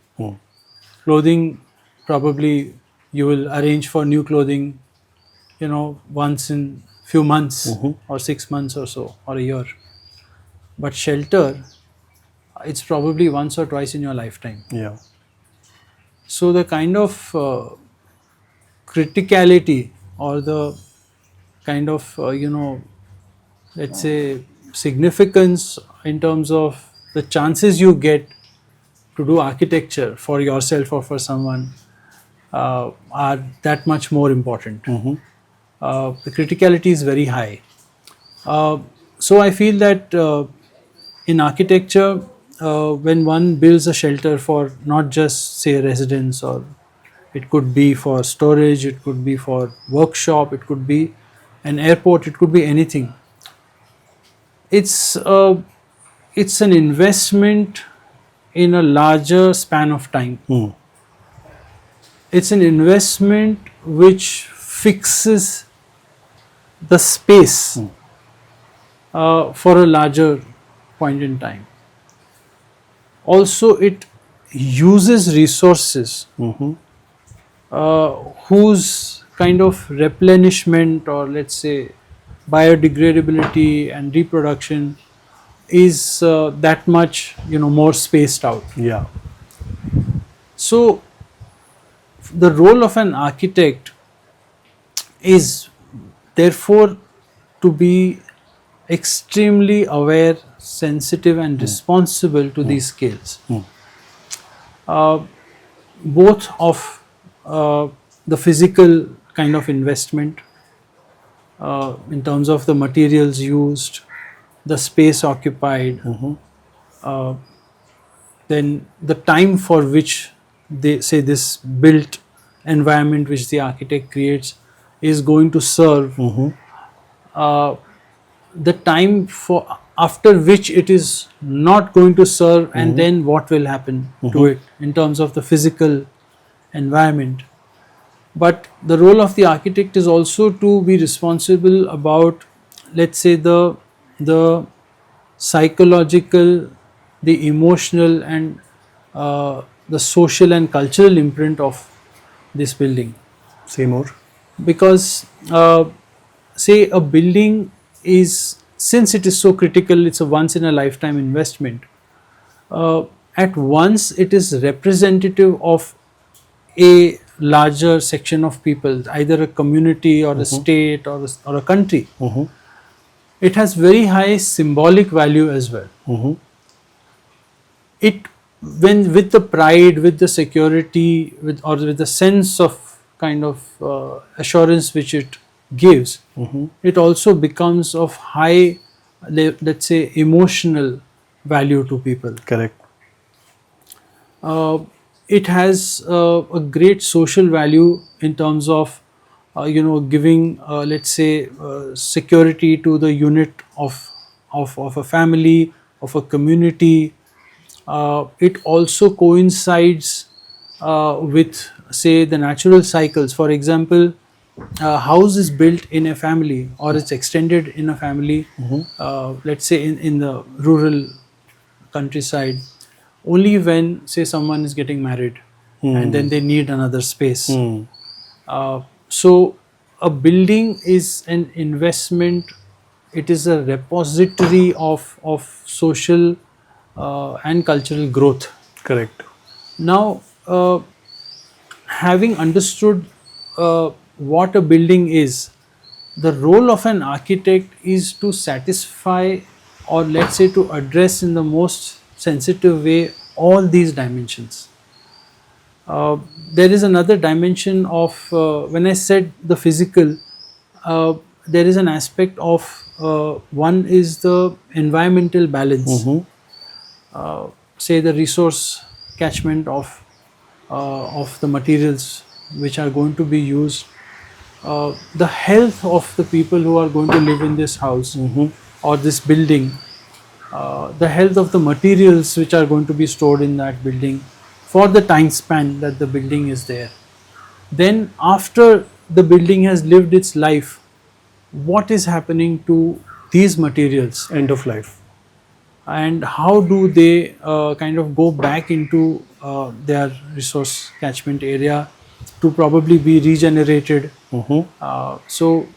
Speaker 2: Clothing, probably you will arrange for new clothing, once in few months or 6 months or so, or a year. But shelter, it's probably once or twice in your lifetime.
Speaker 1: Yeah.
Speaker 2: So the kind of criticality or the kind of let's say significance in terms of the chances you get to do architecture for yourself or for someone are that much more important. The criticality is very high. So I feel that in architecture, when one builds a shelter for not just say residence, or it could be for storage, it could be for workshop, it could be an airport, it could be anything. It's it's an investment in a larger span of time. It's an investment which fixes the space for a larger point in time. Also, it uses resources whose kind of replenishment, or let's say biodegradability and reproduction, is that much more spaced out.
Speaker 1: Yeah.
Speaker 2: So the role of an architect is therefore to be extremely aware, sensitive and responsible to these scales, both of the physical kind of investment in terms of the materials used, the space occupied, then the time for which they say this built environment which the architect creates is going to serve, the time for after which it is not going to serve, and then what will happen to it in terms of the physical environment. But the role of the architect is also to be responsible about, let's say, the psychological, the emotional and the social and cultural imprint of this building.
Speaker 1: Say more.
Speaker 2: Because say a building is, since it is so critical, it's a once in a lifetime investment. At once it is representative of a larger section of people, either a community or a state or a country. It has very high symbolic value as well. It, when with the pride, with the security, with or with the sense of kind of assurance which it gives, it also becomes of high, let's say, emotional value to people.
Speaker 1: Correct.
Speaker 2: It has a great social value in terms of giving, let's say, security to the unit of a family, of a community. It also coincides with, say, the natural cycles. For example, a house is built in a family or it's extended in a family, let's say in the rural countryside, only when, say, someone is getting married and then they need another space. So a building is an investment, it is a repository of social and cultural growth.
Speaker 1: Correct.
Speaker 2: Now, having understood what a building is, the role of an architect is to satisfy, or let's say to address in the most sensitive way, all these dimensions. There is another dimension of, when I said the physical, there is an aspect of, one is the environmental balance, say the resource catchment of the materials which are going to be used, the health of the people who are going to live in this house or this building, the health of the materials which are going to be stored in that building for the time span that the building is there. Then after the building has lived its life, what is happening to these materials?
Speaker 1: End of life.
Speaker 2: And how do they kind of go back into their resource catchment area to probably be regenerated. So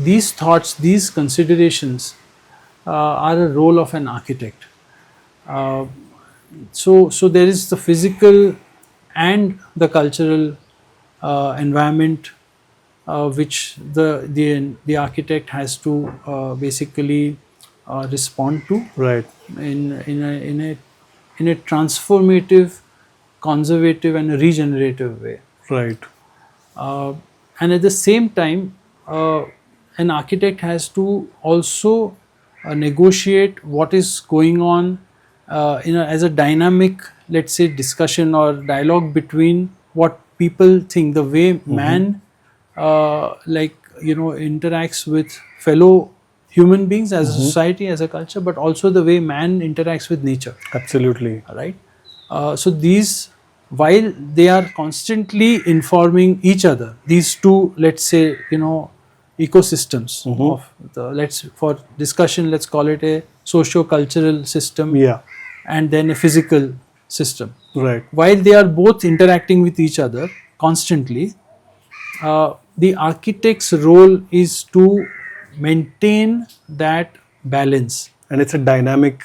Speaker 2: these thoughts, these considerations are a role of an architect. So there is the physical and the cultural environment which the architect has to basically respond to
Speaker 1: Right.
Speaker 2: in a transformative, conservative, and a regenerative way.
Speaker 1: Right.
Speaker 2: Uh, and at the same time, uh, an architect has to also negotiate what is going on as a dynamic, let's say, discussion or dialogue between what people think, the way man interacts with fellow human beings as a society, as a culture, but also the way man interacts with nature.
Speaker 1: Absolutely.
Speaker 2: Right. So these, while they are constantly informing each other, these two, let's say, ecosystems of the, for discussion, let's call it a socio-cultural system,
Speaker 1: Yeah.
Speaker 2: and then a physical system.
Speaker 1: Right.
Speaker 2: While they are both interacting with each other constantly, the architect's role is to maintain that balance.
Speaker 1: And it's a dynamic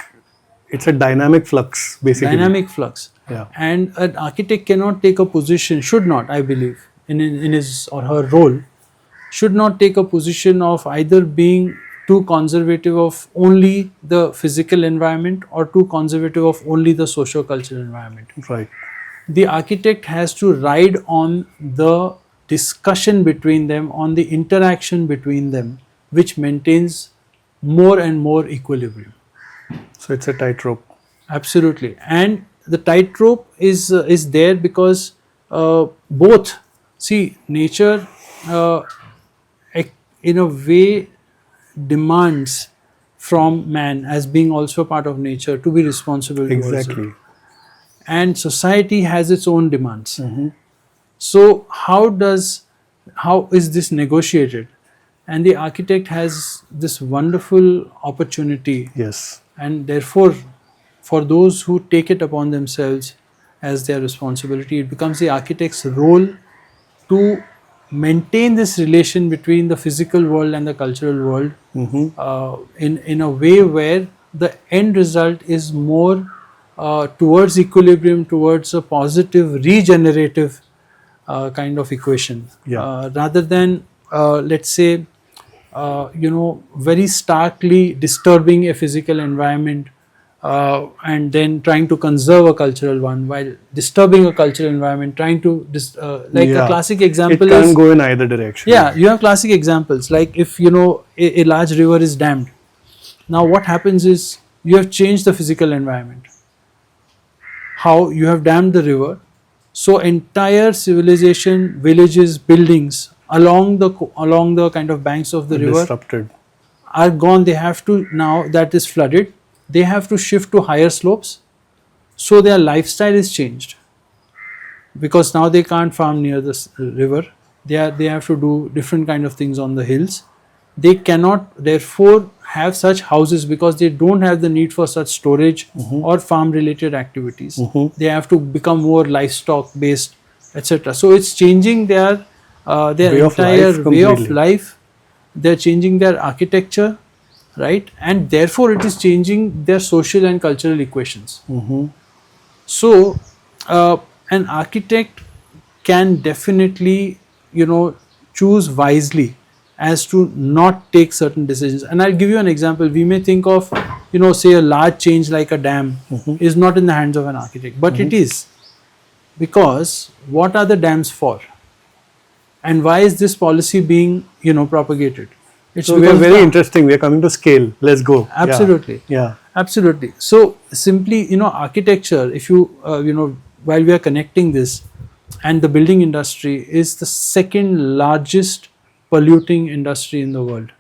Speaker 1: flux, basically.
Speaker 2: Dynamic flux.
Speaker 1: Yeah.
Speaker 2: And an architect cannot take a position, should not, I believe, in his or her role, should not take a position of either being too conservative of only the physical environment or too conservative of only the socio-cultural environment.
Speaker 1: Right.
Speaker 2: The architect has to ride on the discussion between them, on the interaction between them, which maintains more and more equilibrium.
Speaker 1: So it's a tightrope.
Speaker 2: Absolutely. And the tightrope is there because both, see, nature in a way demands from man, as being also part of nature, to be responsible towards it.
Speaker 1: Exactly.
Speaker 2: And society has its own demands. So how is this negotiated? And the architect has this wonderful opportunity.
Speaker 1: Yes.
Speaker 2: And therefore, for those who take it upon themselves as their responsibility, it becomes the architect's role to maintain this relation between the physical world and the cultural world in a way where the end result is more towards equilibrium, towards a positive regenerative kind of equation, rather than let's say very starkly disturbing a physical environment and then trying to conserve a cultural one, while disturbing a cultural environment, trying to a classic example
Speaker 1: it can't go in either direction.
Speaker 2: Yeah, you have classic examples, like if a large river is dammed. Now what happens is you have changed the physical environment. How? You have dammed the river, so entire civilization, villages, buildings along the kind of banks of the river
Speaker 1: disrupted,
Speaker 2: are gone. They have to, now that is flooded, they have to shift to higher slopes, so their lifestyle is changed, because now they can't farm near the river. They have to do different kind of things on the hills. They cannot therefore have such houses, because they don't have the need for such storage or farm related activities. They have to become more livestock based, etc. So it's changing their entire way of life. They're changing their architecture, right? And therefore it is changing their social and cultural equations. So an architect can definitely choose wisely as to not take certain decisions. And I'll give you an example. We may think of say a large change like a dam is not in the hands of an architect, but it is, because what are the dams for, and why is this policy being propagated?
Speaker 1: It's so we are very interesting. We are coming to scale. Let's go.
Speaker 2: Absolutely.
Speaker 1: Yeah.
Speaker 2: Absolutely. So simply, architecture, if you while we are connecting this, and the building industry is the second largest polluting industry in the world.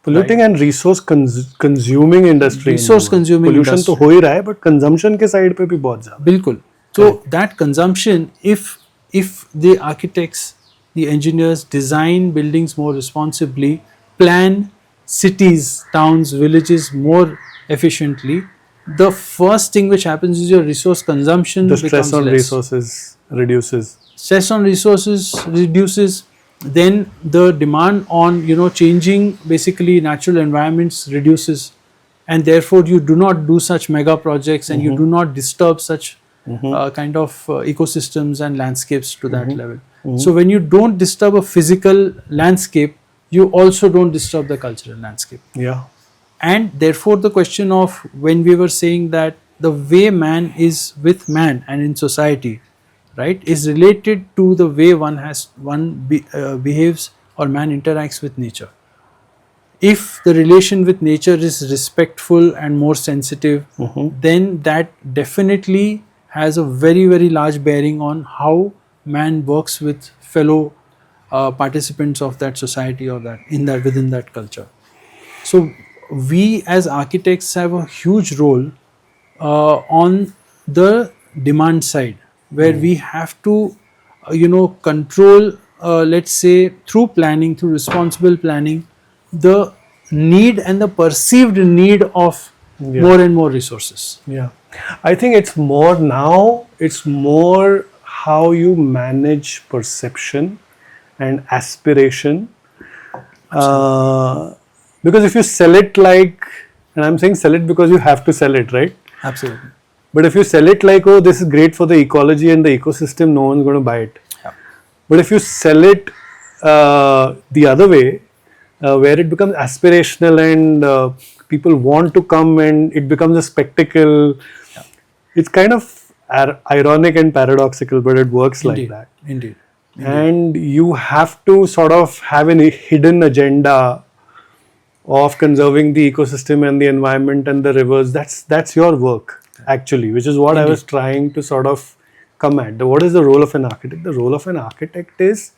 Speaker 1: Polluting and resource consuming industry.
Speaker 2: Resource consuming
Speaker 1: pollution तो हो ही रहा है, but consumption के side पे भी बहुत ज़्यादा.
Speaker 2: बिल्कुल. So that consumption, if the architects, the engineers design buildings more responsibly, plan cities, towns, villages more efficiently, the first thing which happens is your resource consumption becomes less.
Speaker 1: The stress on resources reduces.
Speaker 2: Stress on resources reduces. Then the demand on changing basically natural environments reduces, and therefore you do not do such mega projects, and you do not disturb such kind of ecosystems and landscapes to that level. So when you don't disturb a physical landscape, you also don't disturb the cultural landscape.
Speaker 1: Yeah.
Speaker 2: And therefore, the question of when we were saying that the way man is with man and in society, right, is related to the way behaves or man interacts with nature. If the relation with nature is respectful and more sensitive, then that definitely has a very large bearing on how man works with fellow participants of that society or that within that culture. So we as architects have a huge role on the demand side, where we have to control, let's say through planning, through responsible planning, the need and the perceived need of more and more resources.
Speaker 1: Yeah. I think it's more now, it's more how you manage perception and aspiration. Because if you sell it like, and I'm saying sell it because you have to sell it, right?
Speaker 2: Absolutely.
Speaker 1: But if you sell it like, oh, this is great for the ecology and the ecosystem, no one's going to buy it.
Speaker 2: Yeah.
Speaker 1: But if you sell it the other way, where it becomes aspirational and people want to come and it becomes a spectacle, it's kind of ironic and paradoxical, but it works
Speaker 2: Indeed.
Speaker 1: like that.
Speaker 2: Indeed.
Speaker 1: And you have to sort of have a hidden agenda of conserving the ecosystem and the environment and the rivers. That's your work actually, which is what I was trying to sort of come at. What is the role of an architect? The role of an architect is,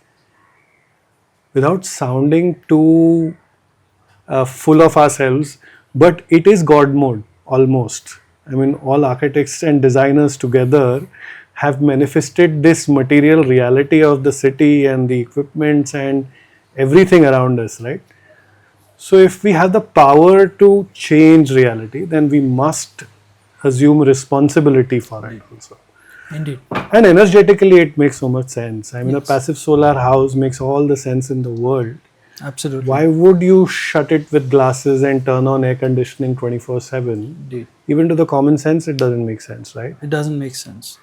Speaker 1: without sounding too full of ourselves, but it is God mode almost. I mean, all architects and designers together have manifested this material reality of the city and the equipments and everything around us, right? So if we have the power to change reality, then we must assume responsibility for it also.
Speaker 2: Indeed.
Speaker 1: And energetically, it makes so much sense. I mean, a passive solar house makes all the sense in the world.
Speaker 2: Absolutely.
Speaker 1: Why would you shut it with glasses and turn on air conditioning 24/7?
Speaker 2: Indeed.
Speaker 1: Even to the common sense, it doesn't make sense, right?
Speaker 2: It doesn't make sense.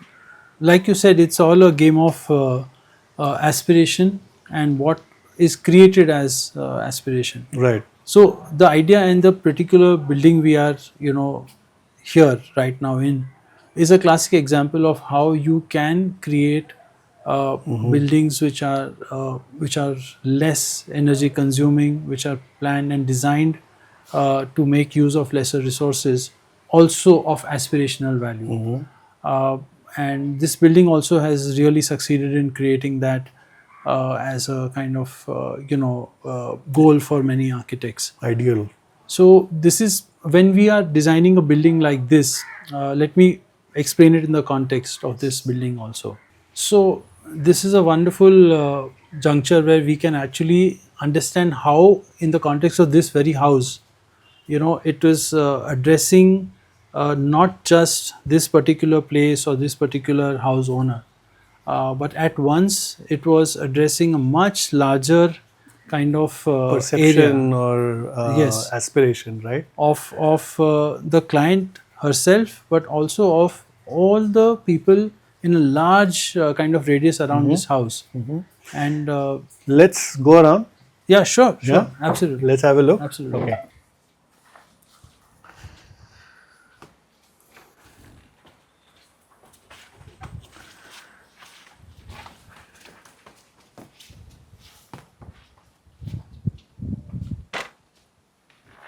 Speaker 2: Like you said, it's all a game of aspiration and what is created as aspiration.
Speaker 1: Right.
Speaker 2: So the idea and the particular building we are, here right now in, is a classic example of how you can create buildings which are less energy consuming, which are planned and designed to make use of lesser resources, also of aspirational value. And this building also has really succeeded in creating that as a kind of goal for many architects.
Speaker 1: Ideal.
Speaker 2: So this is when we are designing a building like this. Let me explain it in the context of this building also. So this is a wonderful juncture where we can actually understand how, in the context of this very house, it was addressing not just this particular place or this particular house owner, but at once it was addressing a much larger kind of
Speaker 1: Perception
Speaker 2: area
Speaker 1: or
Speaker 2: Yes.
Speaker 1: aspiration, right?
Speaker 2: of the client herself, but also of all the people in a large kind of radius around this house. And
Speaker 1: Let's go around.
Speaker 2: yeah, sure,
Speaker 1: Yeah?
Speaker 2: absolutely,
Speaker 1: Let's have a look.
Speaker 2: absolutely.
Speaker 1: Okay.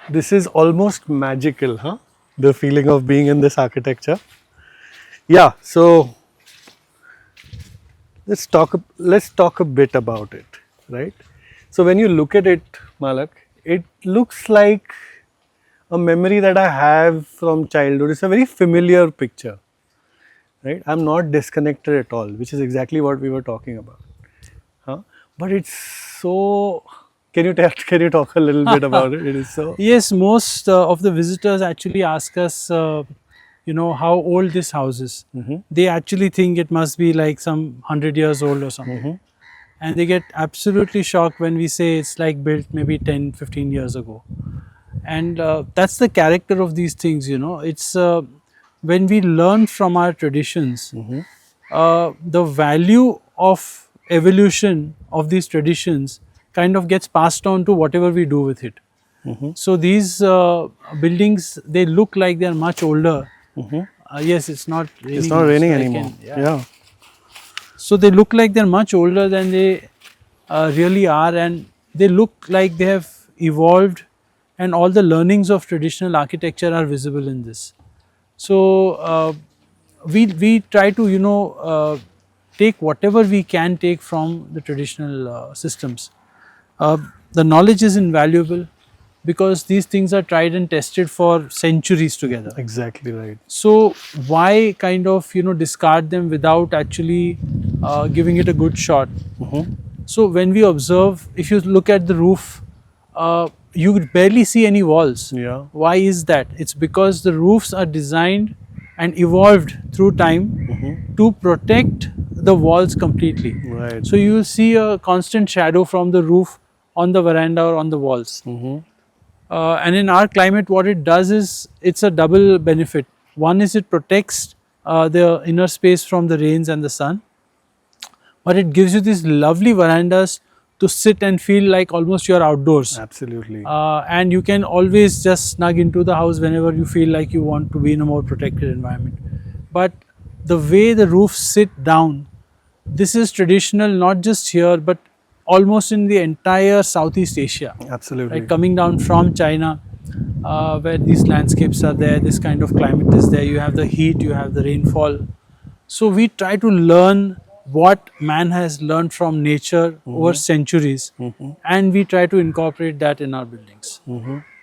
Speaker 1: This is almost magical, huh? The feeling of being in this architecture. Yeah, so let's talk a bit about it, right? So when you look at it, Malak, it looks like a memory that I have from childhood. It's a very familiar picture, right? I'm not disconnected at all, which is exactly what we were talking about. Huh? But it's so. Can you talk a little bit about it? It is so.
Speaker 2: Yes, most of the visitors actually ask us, how old this house is. They actually think it must be like some 100 years old or something. And they get absolutely shocked when we say it's like built maybe 10, 15 years ago. And that's the character of these things, It's when we learn from our traditions, the value of evolution of these traditions kind of gets passed on to whatever we do with it. So these buildings, they look like they are much older. Yes, it's not raining.
Speaker 1: It's not
Speaker 2: now,
Speaker 1: raining
Speaker 2: so I
Speaker 1: anymore.
Speaker 2: can-
Speaker 1: Yeah.
Speaker 2: So they look like they're much older than they really are, and they look like they have evolved, and all the learnings of traditional architecture are visible in this. So we try to take whatever we can take from the traditional systems. The knowledge is invaluable because these things are tried and tested for centuries together.
Speaker 1: Exactly right.
Speaker 2: So why kind of discard them without actually giving it a good shot? So when we observe, if you look at the roof, you barely see any walls.
Speaker 1: Yeah.
Speaker 2: Why is that? It's because the roofs are designed and evolved through time to protect the walls completely.
Speaker 1: Right.
Speaker 2: So you will see a constant shadow from the roof on the veranda or on the walls. And in our climate, what it does is it's a double benefit. One is it protects the inner space from the rains and the sun, but it gives you these lovely verandas to sit and feel like almost you're outdoors.
Speaker 1: Absolutely.
Speaker 2: And you can always just snug into the house whenever you feel like you want to be in a more protected environment. But the way the roofs sit down, this is traditional not just here but almost in the entire Southeast Asia.
Speaker 1: Absolutely.
Speaker 2: Right, coming down from China, where these landscapes are there, this kind of climate is there, you have the heat, you have the rainfall. So we try to learn what man has learned from nature over centuries, and we try to incorporate that in our buildings.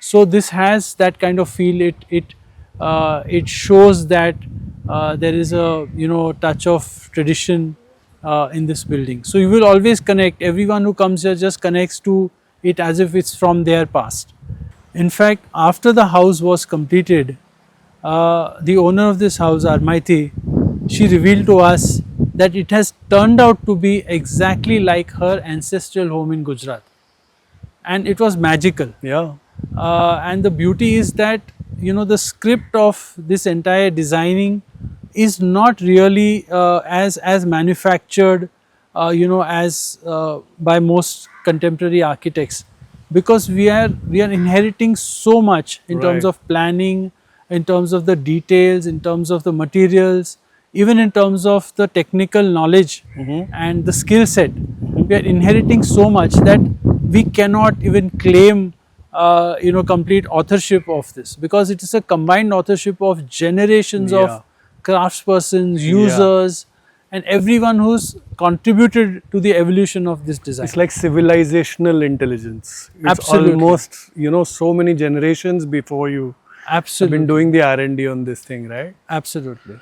Speaker 2: So this has that kind of feel. It shows that there is a touch of tradition in this building. So you will always connect. Everyone who comes here just connects to it as if it's from their past. In fact, after the house was completed, the owner of this house, Armaiti, she revealed to us that it has turned out to be exactly like her ancestral home in Gujarat, and it was magical.
Speaker 1: Yeah.
Speaker 2: And the beauty is that the script of this entire designing is not really as manufactured as by most contemporary architects, because we are inheriting so much in terms
Speaker 1: Right.
Speaker 2: of planning, in terms of the details, in terms of the materials, even in terms of the technical knowledge and the skill set. We are inheriting so much that we cannot even claim complete authorship of this, because it is a combined authorship of generations
Speaker 1: Yeah.
Speaker 2: of craftspersons, users, and everyone who's contributed to the evolution of this design.
Speaker 1: It's like civilizational intelligence. It's
Speaker 2: Absolutely.
Speaker 1: almost, so many generations before you have
Speaker 2: Absolutely.
Speaker 1: been doing the R&D on this thing, right?
Speaker 2: Absolutely.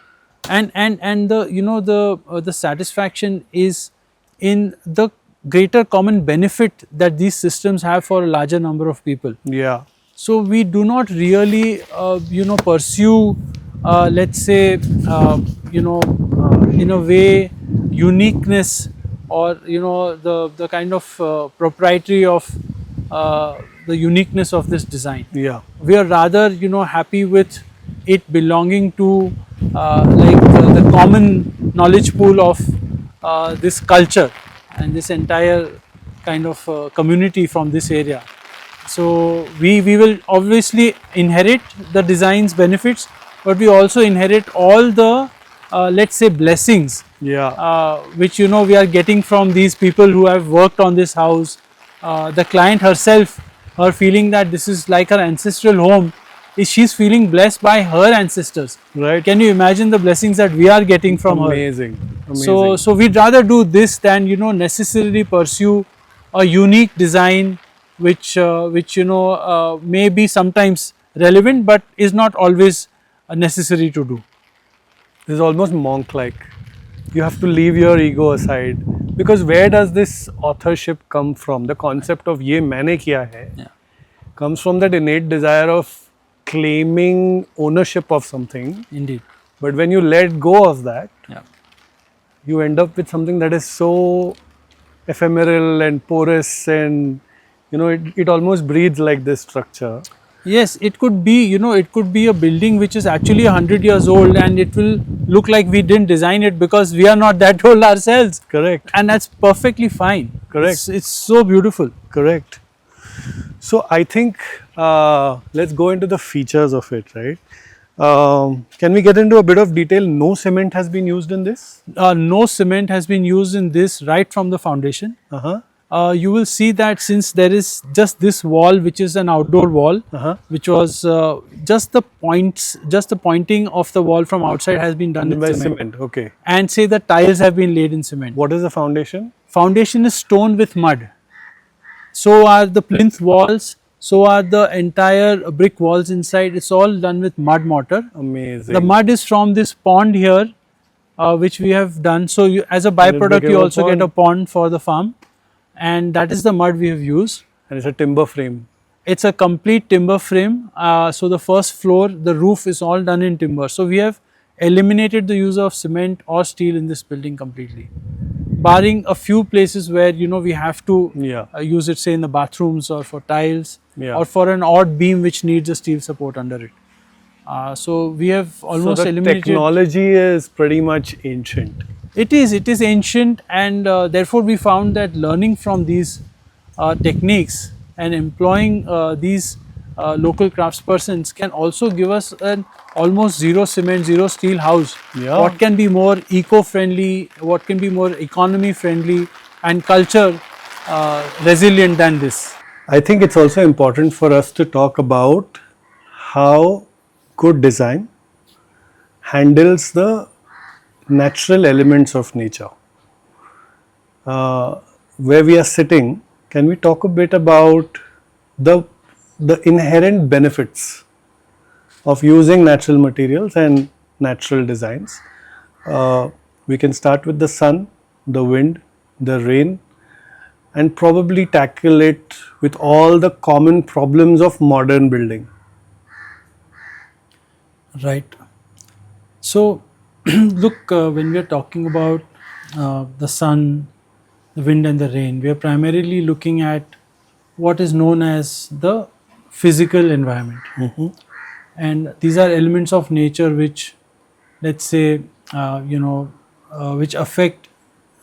Speaker 2: And the the satisfaction is in the greater common benefit that these systems have for a larger number of people.
Speaker 1: Yeah.
Speaker 2: So we do not really pursue let's say in a way uniqueness, or the kind of proprietary of the uniqueness of this design.
Speaker 1: Yeah.
Speaker 2: We are rather happy with it belonging to like the common knowledge pool of this culture and this entire kind of community from this area. So we will obviously inherit the design's benefits, but we also inherit all the let's say blessings
Speaker 1: Yeah.
Speaker 2: which we are getting from these people who have worked on this house. The client herself, her feeling that this is like her ancestral home, is she's feeling blessed by her ancestors.
Speaker 1: Right.
Speaker 2: Can you imagine the blessings that we are getting from her?
Speaker 1: Amazing.
Speaker 2: So we'd rather do this than necessarily pursue a unique design which may be sometimes relevant but is not always necessary to do.
Speaker 1: This is almost monk-like. You have to leave your ego aside, because where does this authorship come from? The concept of "ye maine kiya hai"
Speaker 2: Yeah.
Speaker 1: comes from that innate desire of claiming ownership of something.
Speaker 2: Indeed.
Speaker 1: But when you let go of that,
Speaker 2: Yeah.
Speaker 1: you end up with something that is so ephemeral and porous, and it almost breathes like this structure.
Speaker 2: Yes, it could be, it could be a building which is actually 100 years old, and it will look like we didn't design it because we are not that old ourselves.
Speaker 1: Correct.
Speaker 2: And that's perfectly fine.
Speaker 1: Correct.
Speaker 2: It's so beautiful.
Speaker 1: Correct. So I think let's go into the features of it, right? Can we get into a bit of detail? No cement has been used in this.
Speaker 2: No cement has been used in this right from the foundation.
Speaker 1: Uh-huh.
Speaker 2: You will see that since there is just this wall, which is an outdoor wall, which was just the points, just the pointing of the wall from outside has been done
Speaker 1: By
Speaker 2: with cement.
Speaker 1: cement. Okay.
Speaker 2: And say the tiles have been laid in cement.
Speaker 1: What is the foundation?
Speaker 2: Foundation is stone with mud. So are the plinth walls. So are the entire brick walls inside. It's all done with mud mortar.
Speaker 1: Amazing.
Speaker 2: The mud is from this pond here, which we have done. So you, as a
Speaker 1: it
Speaker 2: byproduct,
Speaker 1: became
Speaker 2: you
Speaker 1: a
Speaker 2: also get a pond for the farm, and that is the mud we have used.
Speaker 1: And it's a timber frame.
Speaker 2: It's a complete timber frame. So the first floor, the roof is all done in timber. So we have eliminated the use of cement or steel in this building completely, barring a few places where we have to use it, say in the bathrooms or for tiles or for an odd beam which needs a steel support under it. So we have almost
Speaker 1: so the
Speaker 2: eliminated.
Speaker 1: technology is pretty much ancient.
Speaker 2: It is ancient, and therefore we found that learning from these techniques and employing these local craftspersons can also give us an almost zero cement, zero steel house. What can be more eco-friendly, what can be more economy-friendly and culture resilient than this?
Speaker 1: I think it's also important for us to talk about how good design handles the natural elements of nature. Where we are sitting, can we talk a bit about the inherent benefits of using natural materials and natural designs? We can start with the sun, the wind, the rain, and probably tackle it with all the common problems of modern building.
Speaker 2: Right. So, look, when we are talking about the sun, the wind and the rain, we are primarily looking at what is known as the physical environment. And these are elements of nature which, let's say, which affect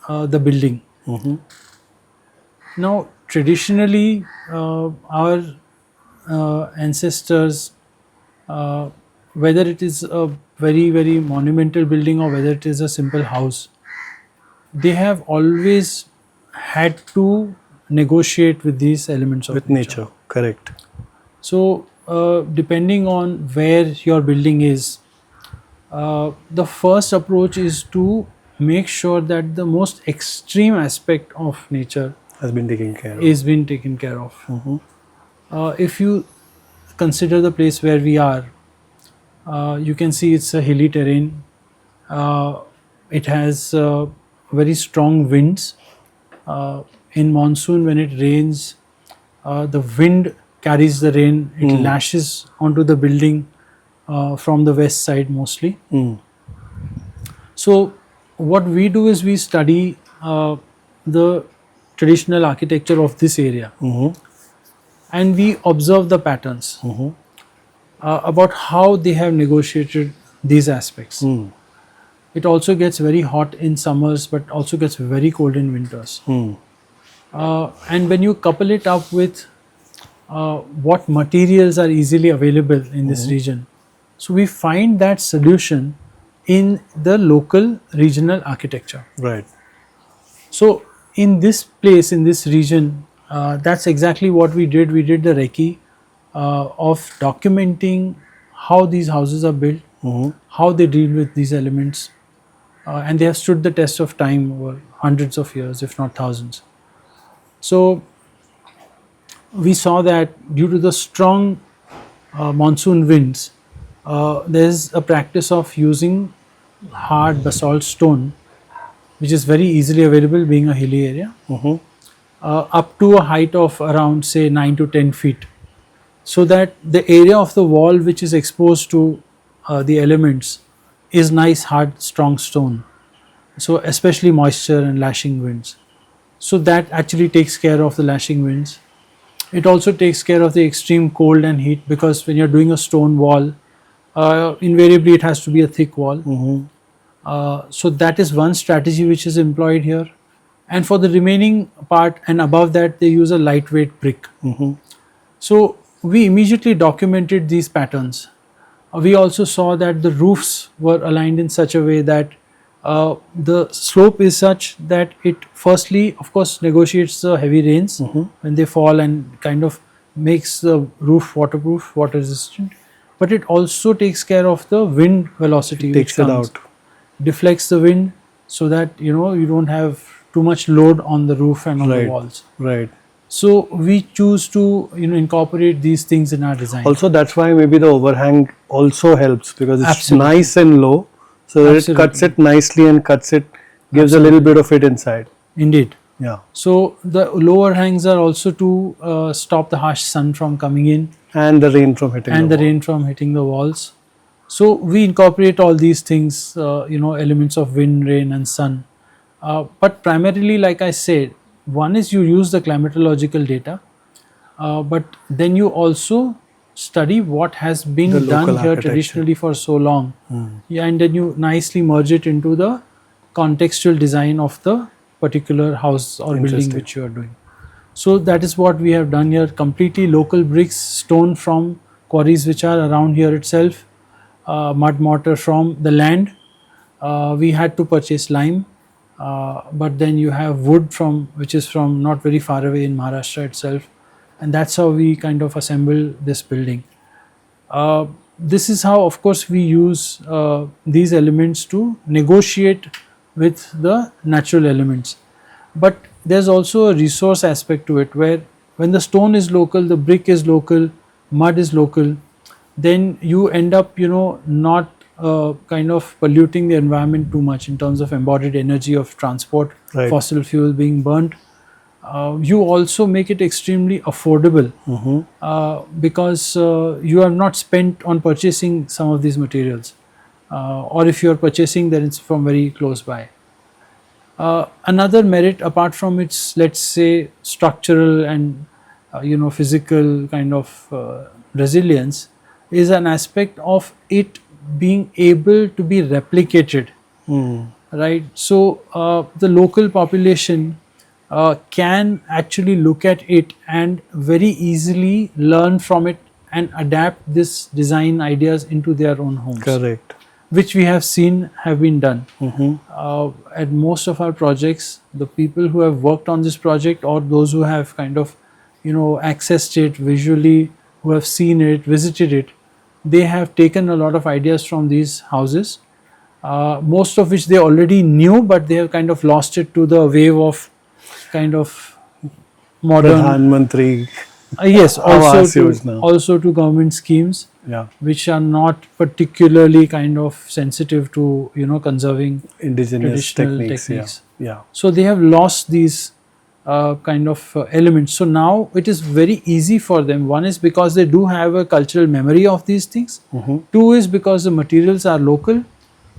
Speaker 2: the building. Now, traditionally, our ancestors, whether it is a very, very monumental building or whether it is a simple house, they have always had to negotiate with these elements of
Speaker 1: with nature. Correct.
Speaker 2: So, depending on where your building is, the first approach is to make sure that the most extreme aspect of nature
Speaker 1: has been taken care of.
Speaker 2: is been taken care of. If you consider the place where we are, you can see it's a hilly terrain. It has very strong winds. In monsoon, when it rains, the wind carries the rain. It lashes onto the building from the west side mostly. So what we do is we study the traditional architecture of this area, and we observe the patterns about how they have negotiated these aspects. It also gets very hot in summers, but also gets very cold in winters. And when you couple it up with what materials are easily available in this region, so we find that solution in the local regional architecture.
Speaker 1: Right.
Speaker 2: So in this place, in this region, that's exactly what we did. We did the recce of documenting how these houses are built, how they deal with these elements, and they have stood the test of time over hundreds of years, if not thousands. So we saw that due to the strong monsoon winds, there is a practice of using hard basalt stone, which is very easily available being a hilly area, up to a height of around say 9 to 10 feet, so that the area of the wall which is exposed to the elements is nice hard strong stone, so especially moisture and lashing winds. So that actually takes care of the lashing winds. It also takes care of the extreme cold and heat, because when you're doing a stone wall, invariably it has to be a thick wall. So that is one strategy which is employed here. And for the remaining part and above that, they use a lightweight brick. So we immediately documented these patterns. We also saw that the roofs were aligned in such a way that the slope is such that it firstly, of course, negotiates the heavy rains when they fall, and kind of makes the roof waterproof, water resistant. But it also takes care of the wind velocity, which
Speaker 1: Takes it
Speaker 2: comes,
Speaker 1: out.
Speaker 2: deflects the wind, so that you don't have too much load on the roof and on the
Speaker 1: Right.
Speaker 2: walls.
Speaker 1: Right.
Speaker 2: So we choose to incorporate these things in our design.
Speaker 1: Also, that's why maybe the overhang also helps, because it's
Speaker 2: Absolutely.
Speaker 1: nice and low, so that it cuts
Speaker 2: Absolutely.
Speaker 1: it nicely and cuts it, gives a little bit of it inside.
Speaker 2: Indeed.
Speaker 1: Yeah.
Speaker 2: So the lower hangs are also to stop the harsh sun from coming in
Speaker 1: And the rain from hitting
Speaker 2: and
Speaker 1: the
Speaker 2: the rain from hitting the walls. So we incorporate all these things, elements of wind, rain, and sun. But primarily, like I said, one is you use the climatological data, but then you also study what has been
Speaker 1: The
Speaker 2: done
Speaker 1: local
Speaker 2: here
Speaker 1: architecture.
Speaker 2: traditionally for so long. Yeah, and then you nicely merge it into the contextual design of the particular house or building
Speaker 1: Interesting.
Speaker 2: which you are doing. So that is what we have done here. Completely local bricks, stone from quarries which are around here itself, mud mortar from the land. We had to purchase lime, but then you have wood from which is from not very far away in Maharashtra itself, and that's how we kind of assemble this building. This is how, of course, we use these elements to negotiate with the natural elements. But there's also a resource aspect to it, where when the stone is local, the brick is local, mud is local, then you end up, not kind of polluting the environment too much in terms of embodied energy of transport,
Speaker 1: Right.
Speaker 2: fossil fuel being burnt. You also make it extremely affordable, because you are not spent on purchasing some of these materials, or if you are purchasing, then it's from very close by. Another merit, apart from its, let's say, structural and physical kind of resilience, is an aspect of it being able to be replicated, right? So the local population can actually look at it and very easily learn from it and adapt this design ideas into their own homes,
Speaker 1: Correct.
Speaker 2: which we have seen have been done. At most of our projects, the people who have worked on this project, or those who have kind of accessed it visually, who have seen it, visited it, they have taken a lot of ideas from these houses, most of which they already knew, but they have kind of lost it to the wave of kind of modern,
Speaker 1: Pradhan Mantri.
Speaker 2: yes,
Speaker 1: Awas Yojana.
Speaker 2: also to government schemes,
Speaker 1: Yeah.
Speaker 2: which are not particularly kind of sensitive to conserving
Speaker 1: Indigenous
Speaker 2: traditional
Speaker 1: techniques.
Speaker 2: techniques.
Speaker 1: Yeah.
Speaker 2: So they have lost these kind of elements. So now it is very easy for them. One is because they do have a cultural memory of these things. Two is because the materials are local.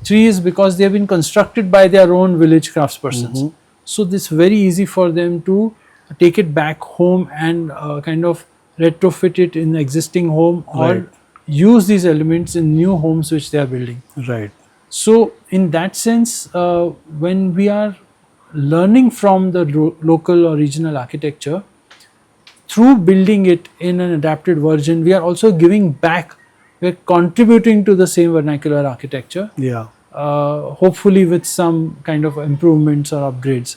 Speaker 2: Three is because they have been constructed by their own village craftspersons. So it's very easy for them to take it back home and kind of retrofit it in the existing home, or
Speaker 1: Right.
Speaker 2: use these elements in new homes which they are building.
Speaker 1: Right.
Speaker 2: So in that sense, when we are learning from the local or regional architecture, through building it in an adapted version, we are also giving back. We are contributing to the same vernacular architecture,
Speaker 1: Yeah.
Speaker 2: hopefully with some kind of improvements or upgrades.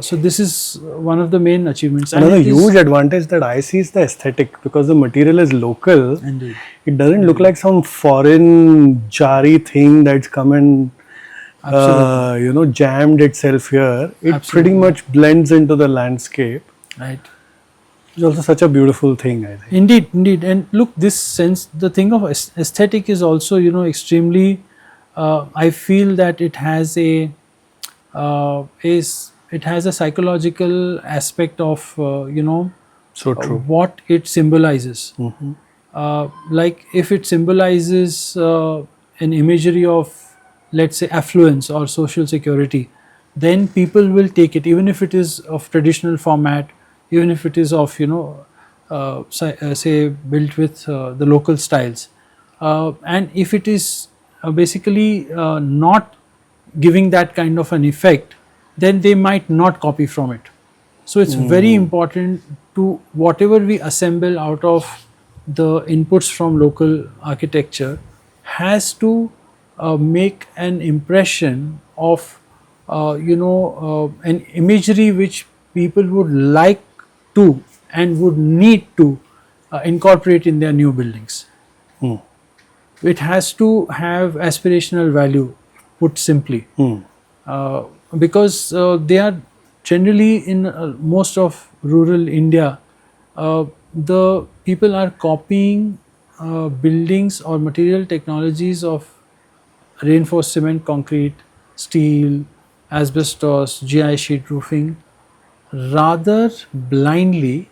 Speaker 2: So this is one of the main achievements. And
Speaker 1: Another
Speaker 2: it is-
Speaker 1: huge advantage that I see is the aesthetic, because the material is local.
Speaker 2: Indeed.
Speaker 1: It doesn't look like some foreign jarry thing that's come and jammed itself here. It
Speaker 2: Absolutely.
Speaker 1: pretty much blends into the landscape.
Speaker 2: Right.
Speaker 1: It's also such a beautiful thing, I think.
Speaker 2: Indeed, indeed. And look, this sense, the thing of aesthetic is also, extremely, I feel that it has a psychological aspect of,
Speaker 1: So true.
Speaker 2: what it symbolizes. Like if it symbolizes an imagery of, let's say, affluence or social security, then people will take it, even if it is of traditional format, even if it is of say built with the local styles, and if it is basically not giving that kind of an effect, then they might not copy from it. So it's very important to whatever we assemble out of the inputs from local architecture has to make an impression of an imagery which people would like to and would need to incorporate in their new buildings. It has to have aspirational value, put simply, uh, because they are generally in most of rural India, the people are copying buildings or material technologies of reinforced cement, concrete, steel, asbestos, GI sheet roofing, rather blindly,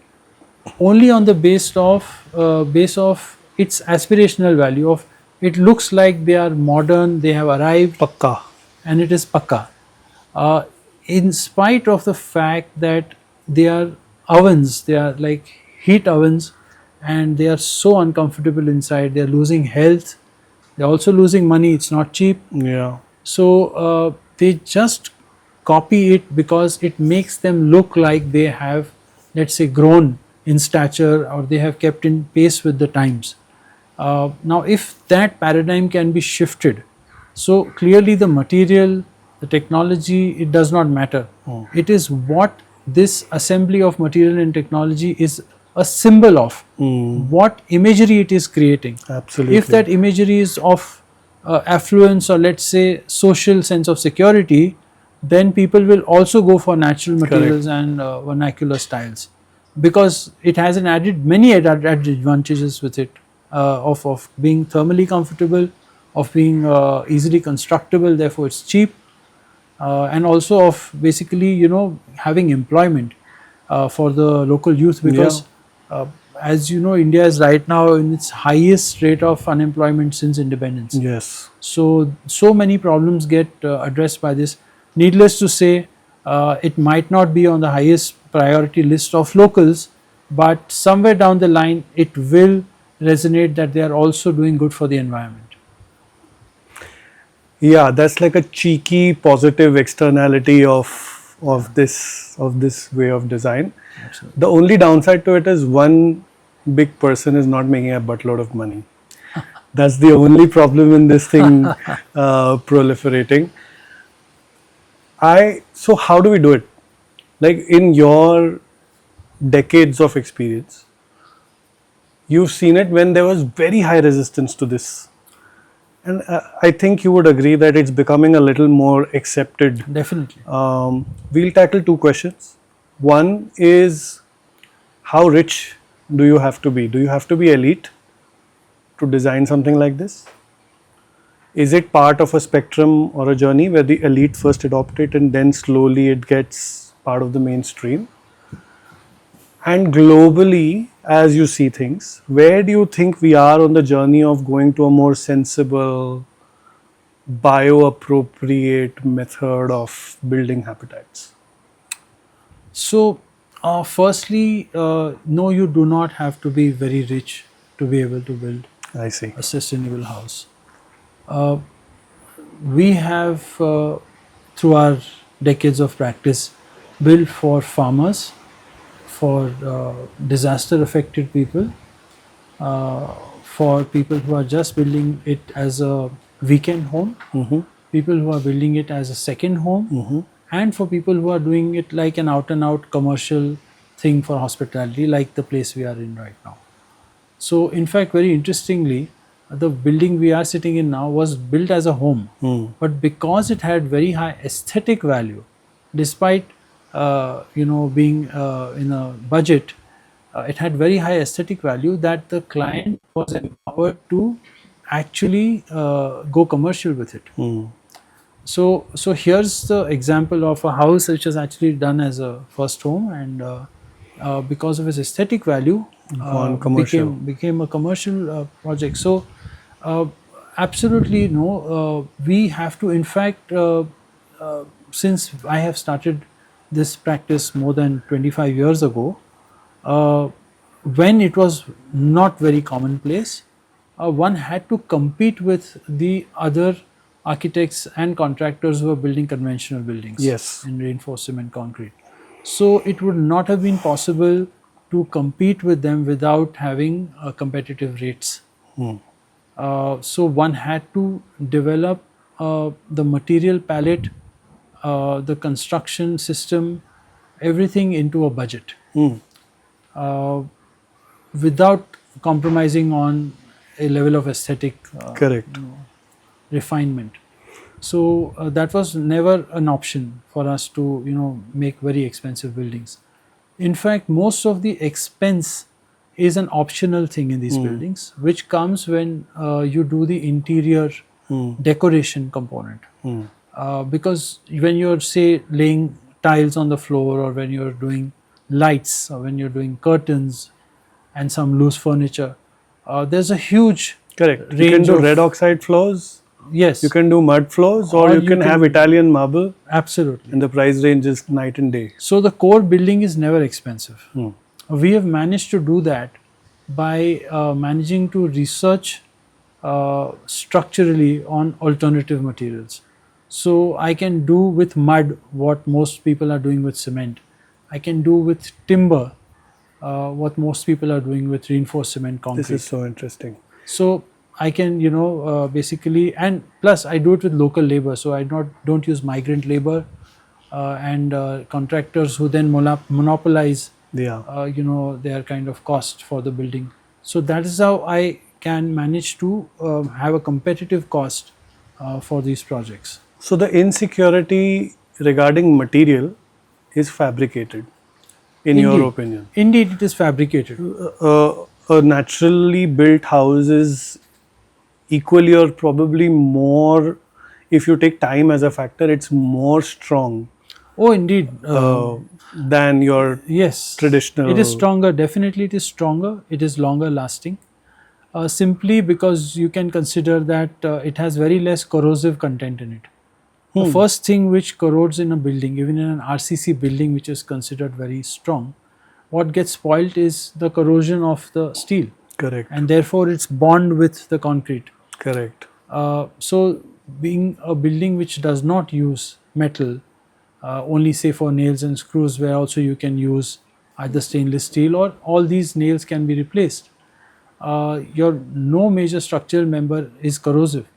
Speaker 2: only on the base of its aspirational value of it looks like they are modern, they have arrived,
Speaker 1: Pakka.
Speaker 2: and it is pakka. Uh, in spite of the fact that they are ovens, they are like heat ovens, and they are so uncomfortable inside. They are losing health. They are also losing money. It's not cheap.
Speaker 1: Yeah.
Speaker 2: So they just copy it because it makes them look like they have, let's say, grown in stature or they have kept in pace with the times. Now, if that paradigm can be shifted, so clearly the material, the technology, it does not matter. It is what this assembly of material and technology is a symbol of, what imagery it is creating.
Speaker 1: Absolutely.
Speaker 2: If that imagery is of affluence or let's say social sense of security, then people will also go for natural materials and vernacular styles, because it has an added many added advantages with it, of being thermally comfortable, of being easily constructible, therefore it's cheap, and also of basically having employment for the local youth, because as you know, India is right now in its highest rate of unemployment since independence.
Speaker 1: Yes.
Speaker 2: So many problems get addressed by this. Needless to say, it might not be on the highest priority list of locals, but somewhere down the line it will resonate that they are also doing good for the environment.
Speaker 1: Yeah, that's like a cheeky positive externality of this way of design.
Speaker 2: Absolutely.
Speaker 1: The only downside to it is one big person is not making a buttload of money. That's the only problem in this thing proliferating. So how do we do it? Like in your decades of experience, you've seen it when there was very high resistance to this. And I think you would agree that it's becoming a little more accepted.
Speaker 2: Definitely.
Speaker 1: We'll tackle two questions. One is, how rich do you have to be? Do you have to be elite to design something like this? Is it part of a spectrum or a journey where the elite first adopt it and then slowly it gets part of the mainstream? And globally, as you see things, where do you think we are on the journey of going to a more sensible, bio-appropriate method of building habitats?
Speaker 2: So, firstly, no, you do not have to be very rich to be able to build
Speaker 1: I see.
Speaker 2: a sustainable house. We have, through our decades of practice, built for farmers, for disaster affected people, for people who are just building it as a weekend home, people who are building it as a second home, and for people who are doing it like an out and out commercial thing for hospitality, like the place we are in right now. So, in fact, very interestingly, the building we are sitting in now was built as a home, but because it had very high aesthetic value, despite being in a budget, it had very high aesthetic value that the client was empowered to actually go commercial with it. So here's the example of a house which was actually done as a first home, and because of its aesthetic value,
Speaker 1: commercial.
Speaker 2: became a commercial project. So absolutely no, we have to, in fact, since I have started this practice more than 25 years ago, when it was not very commonplace, one had to compete with the other architects and contractors who were building conventional buildings
Speaker 1: Yes.
Speaker 2: in reinforced cement concrete. So it would not have been possible to compete with them without having competitive rates. So one had to develop the material palette, the construction system, everything into a budget uh, without compromising on a level of aesthetic
Speaker 1: Correct.
Speaker 2: refinement. So that was never an option for us to make very expensive buildings. In fact, most of the expense is an optional thing in these buildings, which comes when you do the interior decoration component. Because when you're, say, laying tiles on the floor, or when you're doing lights, or when you're doing curtains and some loose furniture, there's a huge
Speaker 1: Correct. You can
Speaker 2: range
Speaker 1: do
Speaker 2: of,
Speaker 1: red oxide floors,
Speaker 2: yes,
Speaker 1: you can do mud floors, or you can have Italian marble,
Speaker 2: absolutely.
Speaker 1: and the price range is night and day.
Speaker 2: So the core building is never expensive. We have managed to do that by managing to research structurally on alternative materials. So I can do with mud what most people are doing with cement. I can do with timber what most people are doing with reinforced cement concrete.
Speaker 1: This is so interesting.
Speaker 2: So I can, basically, and plus I do it with local labor. So I don't use migrant labor and contractors who then monopolize,
Speaker 1: Yeah.
Speaker 2: their kind of cost for the building. So that is how I can manage to have a competitive cost for these projects.
Speaker 1: So the insecurity regarding material is fabricated, in your
Speaker 2: Indeed.
Speaker 1: opinion.
Speaker 2: Indeed, it is fabricated.
Speaker 1: A naturally built house is equally or probably more, if you take time as a factor, it's more strong
Speaker 2: Oh, indeed.
Speaker 1: than your
Speaker 2: Yes.
Speaker 1: traditional.
Speaker 2: It is stronger. Definitely, it is stronger. It is longer lasting. Simply because you can consider that it has very less corrosive content in it. The first thing which corrodes in a building, even in an RCC building which is considered very strong, what gets spoilt is the corrosion of the steel.
Speaker 1: Correct.
Speaker 2: And therefore its bond with the concrete.
Speaker 1: Correct.
Speaker 2: So being a building which does not use metal, only say for nails and screws, where also you can use either stainless steel, or all these nails can be replaced. Your no major structural member is corrosive.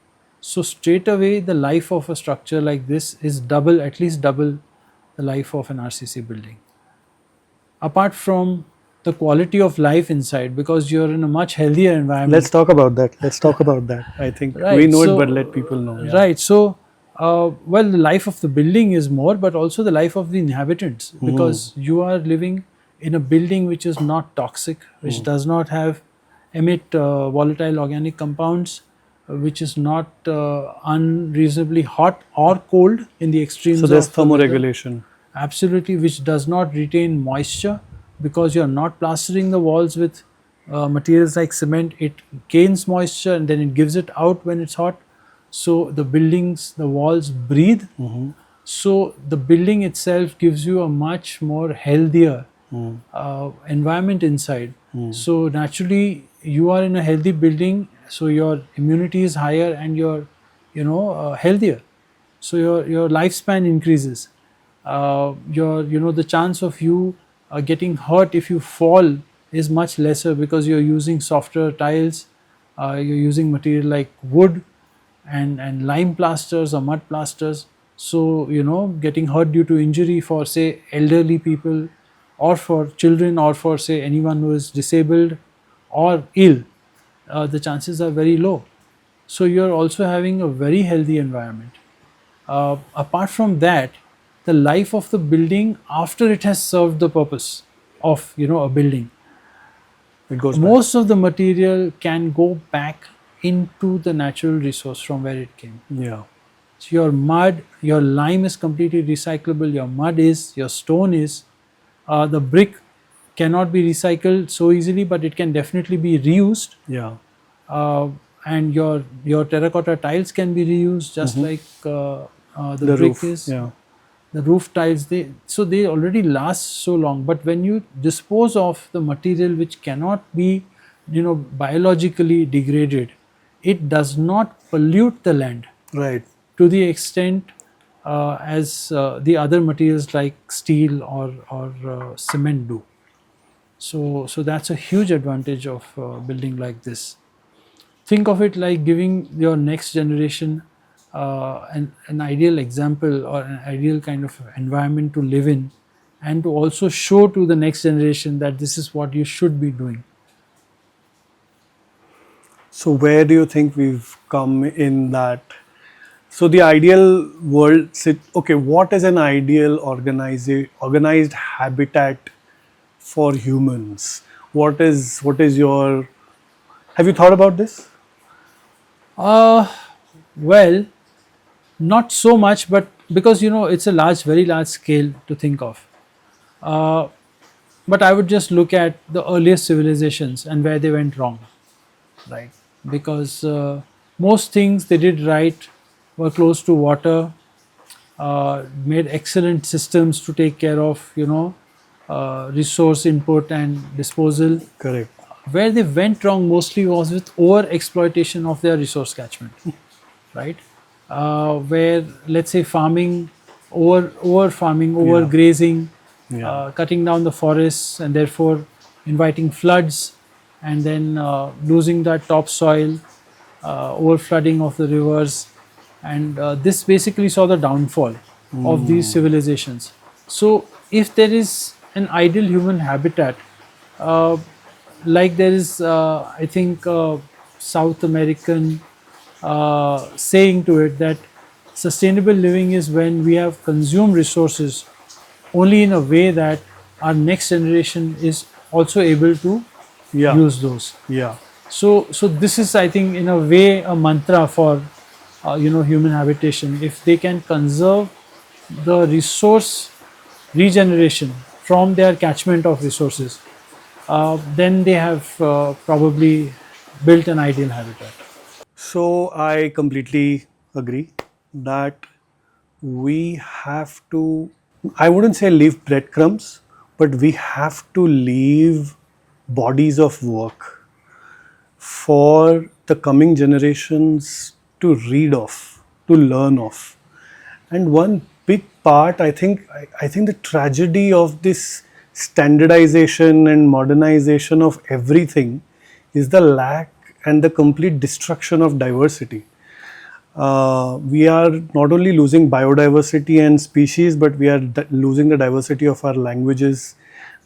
Speaker 2: So straight away the life of a structure like this is double, at least double the life of an RCC building. Apart from the quality of life inside, because you're in a much healthier environment.
Speaker 1: Let's talk about that. I think
Speaker 2: Right,
Speaker 1: we know
Speaker 2: so,
Speaker 1: it, but let people know. Yeah.
Speaker 2: Right. So, well, the life of the building is more, but also the life of the inhabitants, because you are living in a building which is not toxic, which does not emit volatile organic compounds, which is not unreasonably hot or cold in the extremes.
Speaker 1: So there's
Speaker 2: of the weather.
Speaker 1: thermoregulation.
Speaker 2: Absolutely, which does not retain moisture, because you are not plastering the walls with materials like cement. It gains moisture and then it gives it out when it's hot. So the buildings, the walls breathe. So the building itself gives you a much more healthier environment inside. So naturally, you are in a healthy building, so your immunity is higher and you're, healthier. So your lifespan increases. The chance of you getting hurt if you fall is much lesser, because you're using softer tiles, you're using material like wood and lime plasters or mud plasters. So getting hurt due to injury for, say, elderly people, or for children, or for, say, anyone who is disabled or ill, the chances are very low. So you're also having a very healthy environment. Apart from that, the life of the building after it has served the purpose of a building,
Speaker 1: It goes
Speaker 2: most of the material can go back into the natural resource from where it came.
Speaker 1: back. Yeah.
Speaker 2: So your mud, your lime is completely recyclable. Your mud is, your stone is. The brick cannot be recycled so easily, but it can definitely be reused.
Speaker 1: Yeah.
Speaker 2: And your terracotta tiles can be reused, just like the brick
Speaker 1: roof.
Speaker 2: is.
Speaker 1: Yeah.
Speaker 2: the roof tiles, they already last so long. But when you dispose of the material which cannot be, biologically degraded, it does not pollute the land
Speaker 1: Right.
Speaker 2: to the extent as the other materials like steel or cement do. So that's a huge advantage of building like this. Think of it like giving your next generation an ideal example or an ideal kind of environment to live in, and to also show to the next generation that this is what you should be doing.
Speaker 1: So where do you think we've come in that? So the ideal world, okay, what is an ideal organized habitat for humans? What is your, have you thought about this?
Speaker 2: Uh, well, not so much, but because it's a very large scale to think of. Uh, but I would just look at the earliest civilizations and where they went wrong, right? Because most things they did right were close to water, made excellent systems to take care of resource input and disposal.
Speaker 1: Correct.
Speaker 2: Where they went wrong mostly was with over exploitation of their resource catchment, right? Where, let's say, farming, over farming, over
Speaker 1: Yeah.
Speaker 2: grazing,
Speaker 1: Yeah.
Speaker 2: cutting down the forests, and therefore inviting floods, and then losing that topsoil, over flooding of the rivers, and this basically saw the downfall of these civilizations. So, if there is an ideal human habitat, uh, like there is, I think, South American saying to it that sustainable living is when we have consumed resources only in a way that our next generation is also able to
Speaker 1: Yeah.
Speaker 2: use those.
Speaker 1: Yeah.
Speaker 2: So this is, I think, in a way, a mantra for human habitation. If they can conserve the resource regeneration from their catchment of resources, then they have probably built an ideal habitat.
Speaker 1: So I completely agree that we have to, I wouldn't say leave breadcrumbs, but we have to leave bodies of work for the coming generations to read of, to learn of. And one big part, I think the tragedy of this standardization and modernization of everything is the lack and the complete destruction of diversity. We are not only losing biodiversity and species, but we are losing the diversity of our languages,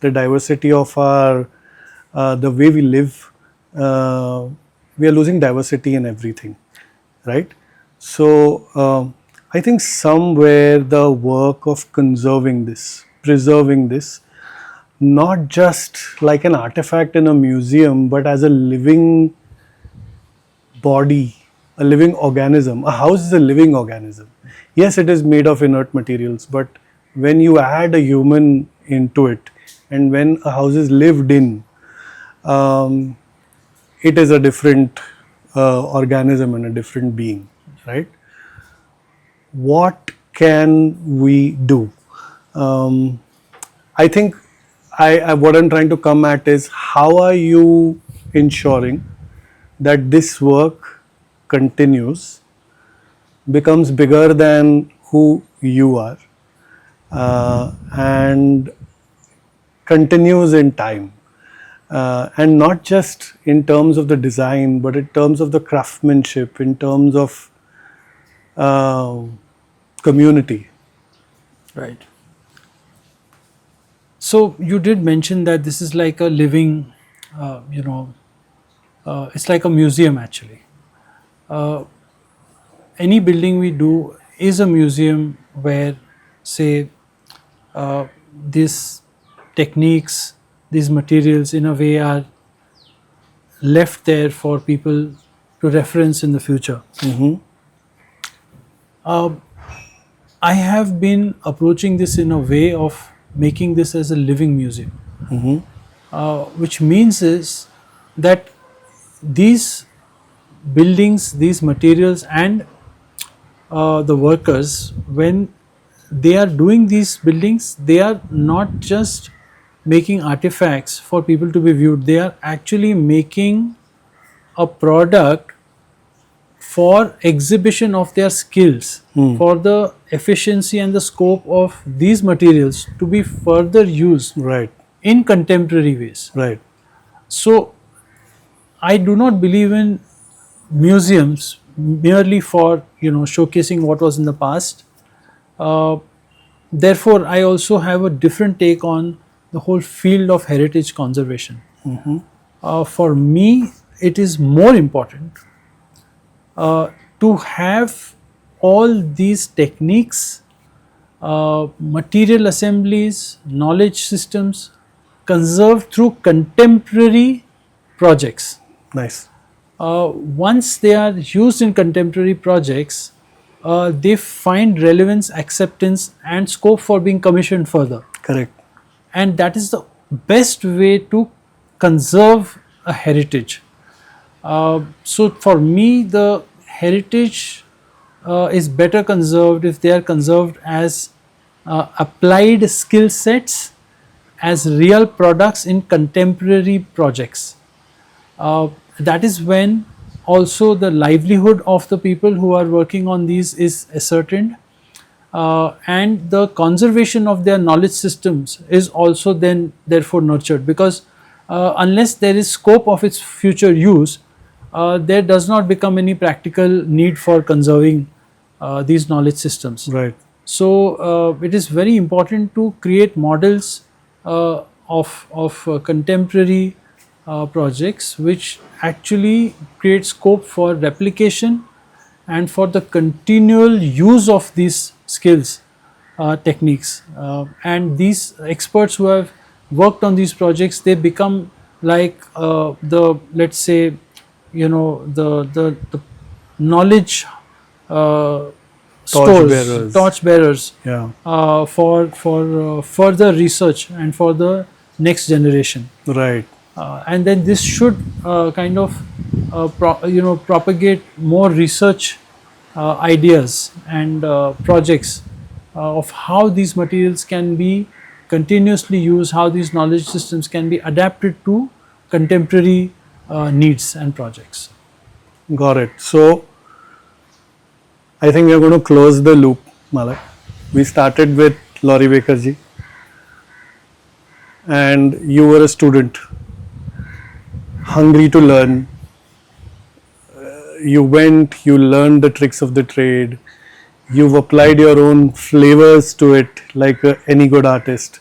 Speaker 1: the diversity of our the way we live. We are losing diversity in everything, right? So I think somewhere the work of conserving this, preserving this, not just like an artifact in a museum, but as a living body, a living organism. A house is a living organism. Yes, it is made of inert materials, but when you add a human into it, and when a house is lived in, um, it is a different organism and a different being, right? What can we do? Um, I think what I'm trying to come at is how are you ensuring that this work continues, becomes bigger than who you are, and continues in time. And not just in terms of the design, but in terms of the craftsmanship, in terms of uh, community.
Speaker 2: Right. So you did mention that this is like a living, it's like a museum actually. Uh, any building we do is a museum where, say, these techniques, these materials, in a way, are left there for people to reference in the future. I have been approaching this in a way of making this as a living museum, which means is that these buildings, these materials, and the workers, when they are doing these buildings, they are not just making artifacts for people to be viewed, they are actually making a product for exhibition of their skills, for the efficiency and the scope of these materials to be further used
Speaker 1: Right.
Speaker 2: in contemporary ways.
Speaker 1: Right.
Speaker 2: So I do not believe in museums merely for showcasing what was in the past. Uh, Therefore, I also have a different take on the whole field of heritage conservation. For me, it is more important to have all these techniques, material assemblies, knowledge systems conserved through contemporary projects.
Speaker 1: Nice.
Speaker 2: Once they are used in contemporary projects, they find relevance, acceptance, and scope for being commissioned further.
Speaker 1: Correct.
Speaker 2: And that is the best way to conserve a heritage. So for me, the heritage is better conserved if they are conserved as applied skill sets, as real products in contemporary projects. That is when also the livelihood of the people who are working on these is ascertained, and the conservation of their knowledge systems is also then therefore nurtured, because unless there is scope of its future use, there does not become any practical need for conserving these knowledge systems.
Speaker 1: Right.
Speaker 2: So it is very important to create models of contemporary projects which actually create scope for replication and for the continual use of these skills, techniques, and these experts who have worked on these projects, they become like the, let's say, the knowledge stores, torch bearers,
Speaker 1: Yeah.
Speaker 2: for further research and for the next generation.
Speaker 1: Right.
Speaker 2: And then this should kind of propagate more research ideas and projects of how these materials can be continuously used, how these knowledge systems can be adapted to contemporary needs and projects.
Speaker 1: Got it. So I think we are going to close the loop, Malak. We started with Laurie Bakerji, and you were a student, hungry to learn. You went, you learned the tricks of the trade, you've applied your own flavors to it like any good artist,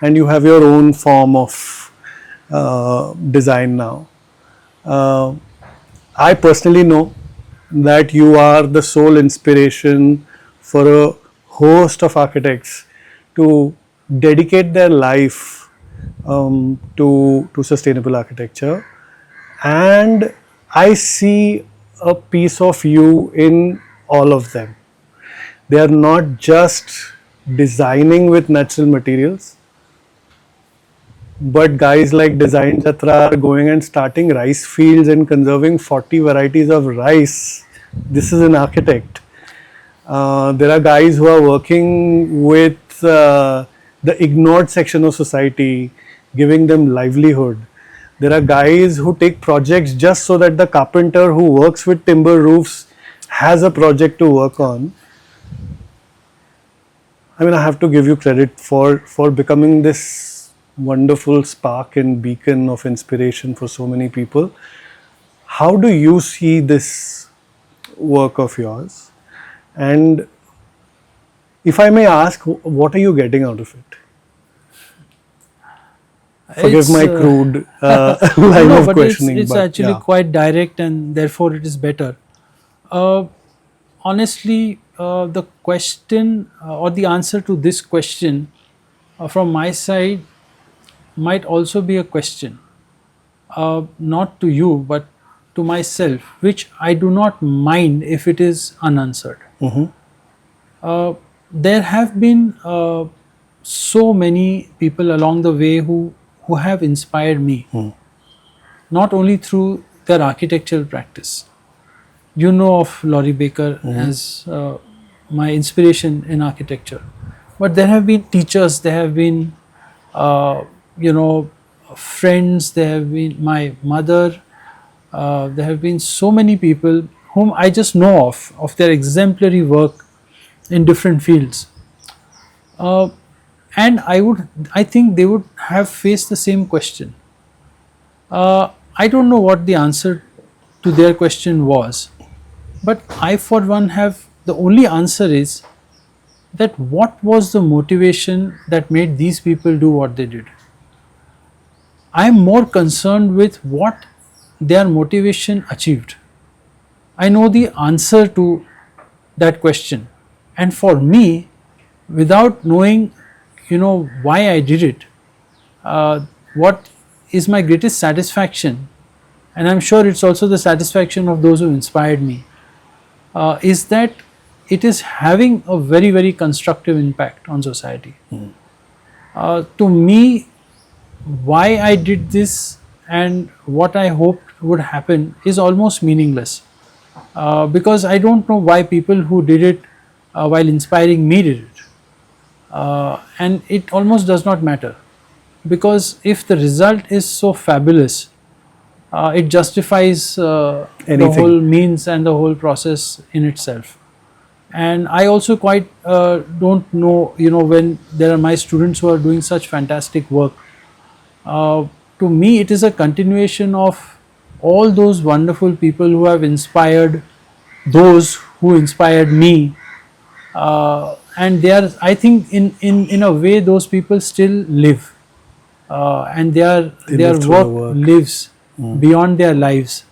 Speaker 1: and you have your own form of design now. I personally know that you are the sole inspiration for a host of architects to dedicate their life to sustainable architecture, and I see a piece of you in all of them. They are not just designing with natural materials, but guys like Design Jatra are going and starting rice fields and conserving 40 varieties of rice. This is an architect. There are guys who are working with the ignored section of society, giving them livelihood. There are guys who take projects just so that the carpenter who works with timber roofs has a project to work on. I mean, I have to give you credit for becoming this wonderful spark and beacon of inspiration for so many people. How do you see this work of yours? And if I may ask, what are you getting out of it? Forgive my crude line
Speaker 2: no,
Speaker 1: of
Speaker 2: but
Speaker 1: questioning.
Speaker 2: It's
Speaker 1: but
Speaker 2: actually
Speaker 1: yeah.
Speaker 2: quite direct, and therefore it is better. Honestly, the question or the answer to this question from my side might also be a question, not to you but to myself, which I do not mind if it is unanswered. There have been so many people along the way who have inspired me, not only through their architectural practice. You know of Laurie Baker as my inspiration in architecture. But there have been teachers, there have been you know, friends, there have been my mother, there have been so many people whom I just know of their exemplary work in different fields. Uh, and I think they would have faced the same question. I don't know what the answer to their question was, but I, for one, have the only answer is that what was the motivation that made these people do what they did. I am more concerned with what their motivation achieved. I know the answer to that question, and for me, without knowing, you know, why I did it, what is my greatest satisfaction, and I'm sure it's also the satisfaction of those who inspired me, is that it is having a very, very constructive impact on society. To me, why I did this and what I hoped would happen is almost meaningless, because I don't know why people who did it while inspiring me did it, and it almost does not matter, because if the result is so fabulous, it justifies the
Speaker 1: Anything.
Speaker 2: whole means and the whole process in itself. And I also quite don't know, you know, when there are my students who are doing such fantastic work, to me it is a continuation of all those wonderful people who have inspired those who inspired me, and they are, I think, in a way those people still live, and their
Speaker 1: live through
Speaker 2: work
Speaker 1: the work.
Speaker 2: lives beyond their lives.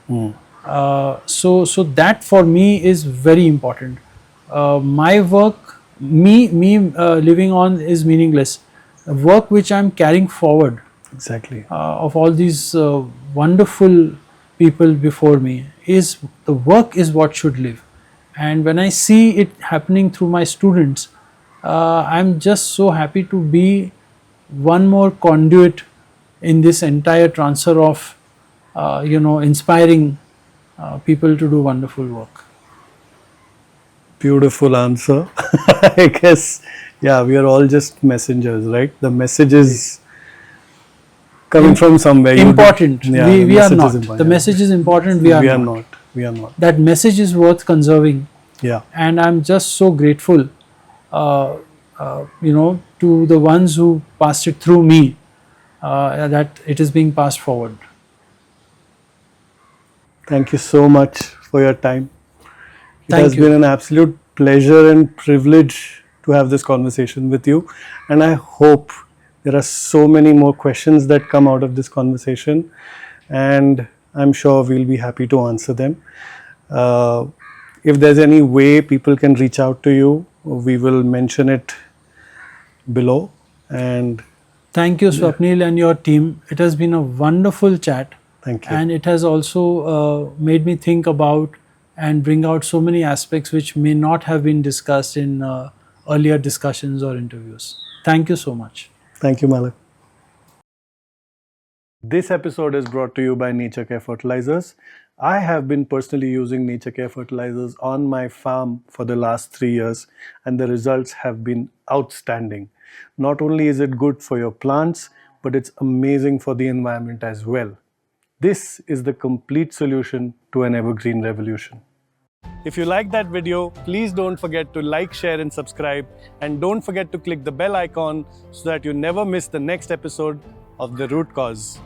Speaker 2: So that for me is very important. My work, me living on, is meaningless. The work which I am carrying forward,
Speaker 1: Exactly.
Speaker 2: of all these wonderful people before me, is the work is what should live. And when I see it happening through my students, I'm just so happy to be one more conduit in this entire transfer of you know, inspiring people to do wonderful work.
Speaker 1: Beautiful answer. I guess, yeah, we are all just messengers, right? The message is coming from somewhere.
Speaker 2: Important.
Speaker 1: Yeah,
Speaker 2: we
Speaker 1: the
Speaker 2: are
Speaker 1: message
Speaker 2: not.
Speaker 1: is important.
Speaker 2: The message is important. We are not.
Speaker 1: We are not.
Speaker 2: That message is worth conserving.
Speaker 1: Yeah.
Speaker 2: And I'm just so grateful, you know, to the ones who passed it through me, that it is being passed forward.
Speaker 1: Thank you so much for your time. It
Speaker 2: Thank
Speaker 1: has
Speaker 2: you.
Speaker 1: been an absolute pleasure and privilege to have this conversation with you. And I hope there are so many more questions that come out of this conversation. And I'm sure we'll be happy to answer them. If there's any way people can reach out to you, we will mention it below. And
Speaker 2: Thank you, Swapnil, and your team. It has been a wonderful chat.
Speaker 1: thank you.
Speaker 2: And it has also made me think about and bring out so many aspects which may not have been discussed in earlier discussions or interviews. Thank you so much.
Speaker 1: Thank you, Malak. This episode is brought to you by Nature Care Fertilizers. I have been personally using Nature Care Fertilizers on my farm for the last 3 years, and the results have been outstanding. Not only is it good for your plants, but it's amazing for the environment as well. This is the complete solution to an evergreen revolution. If you like that video, please don't forget to like, share, and subscribe. And don't forget to click the bell icon so that you never miss the next episode of The Root Cause.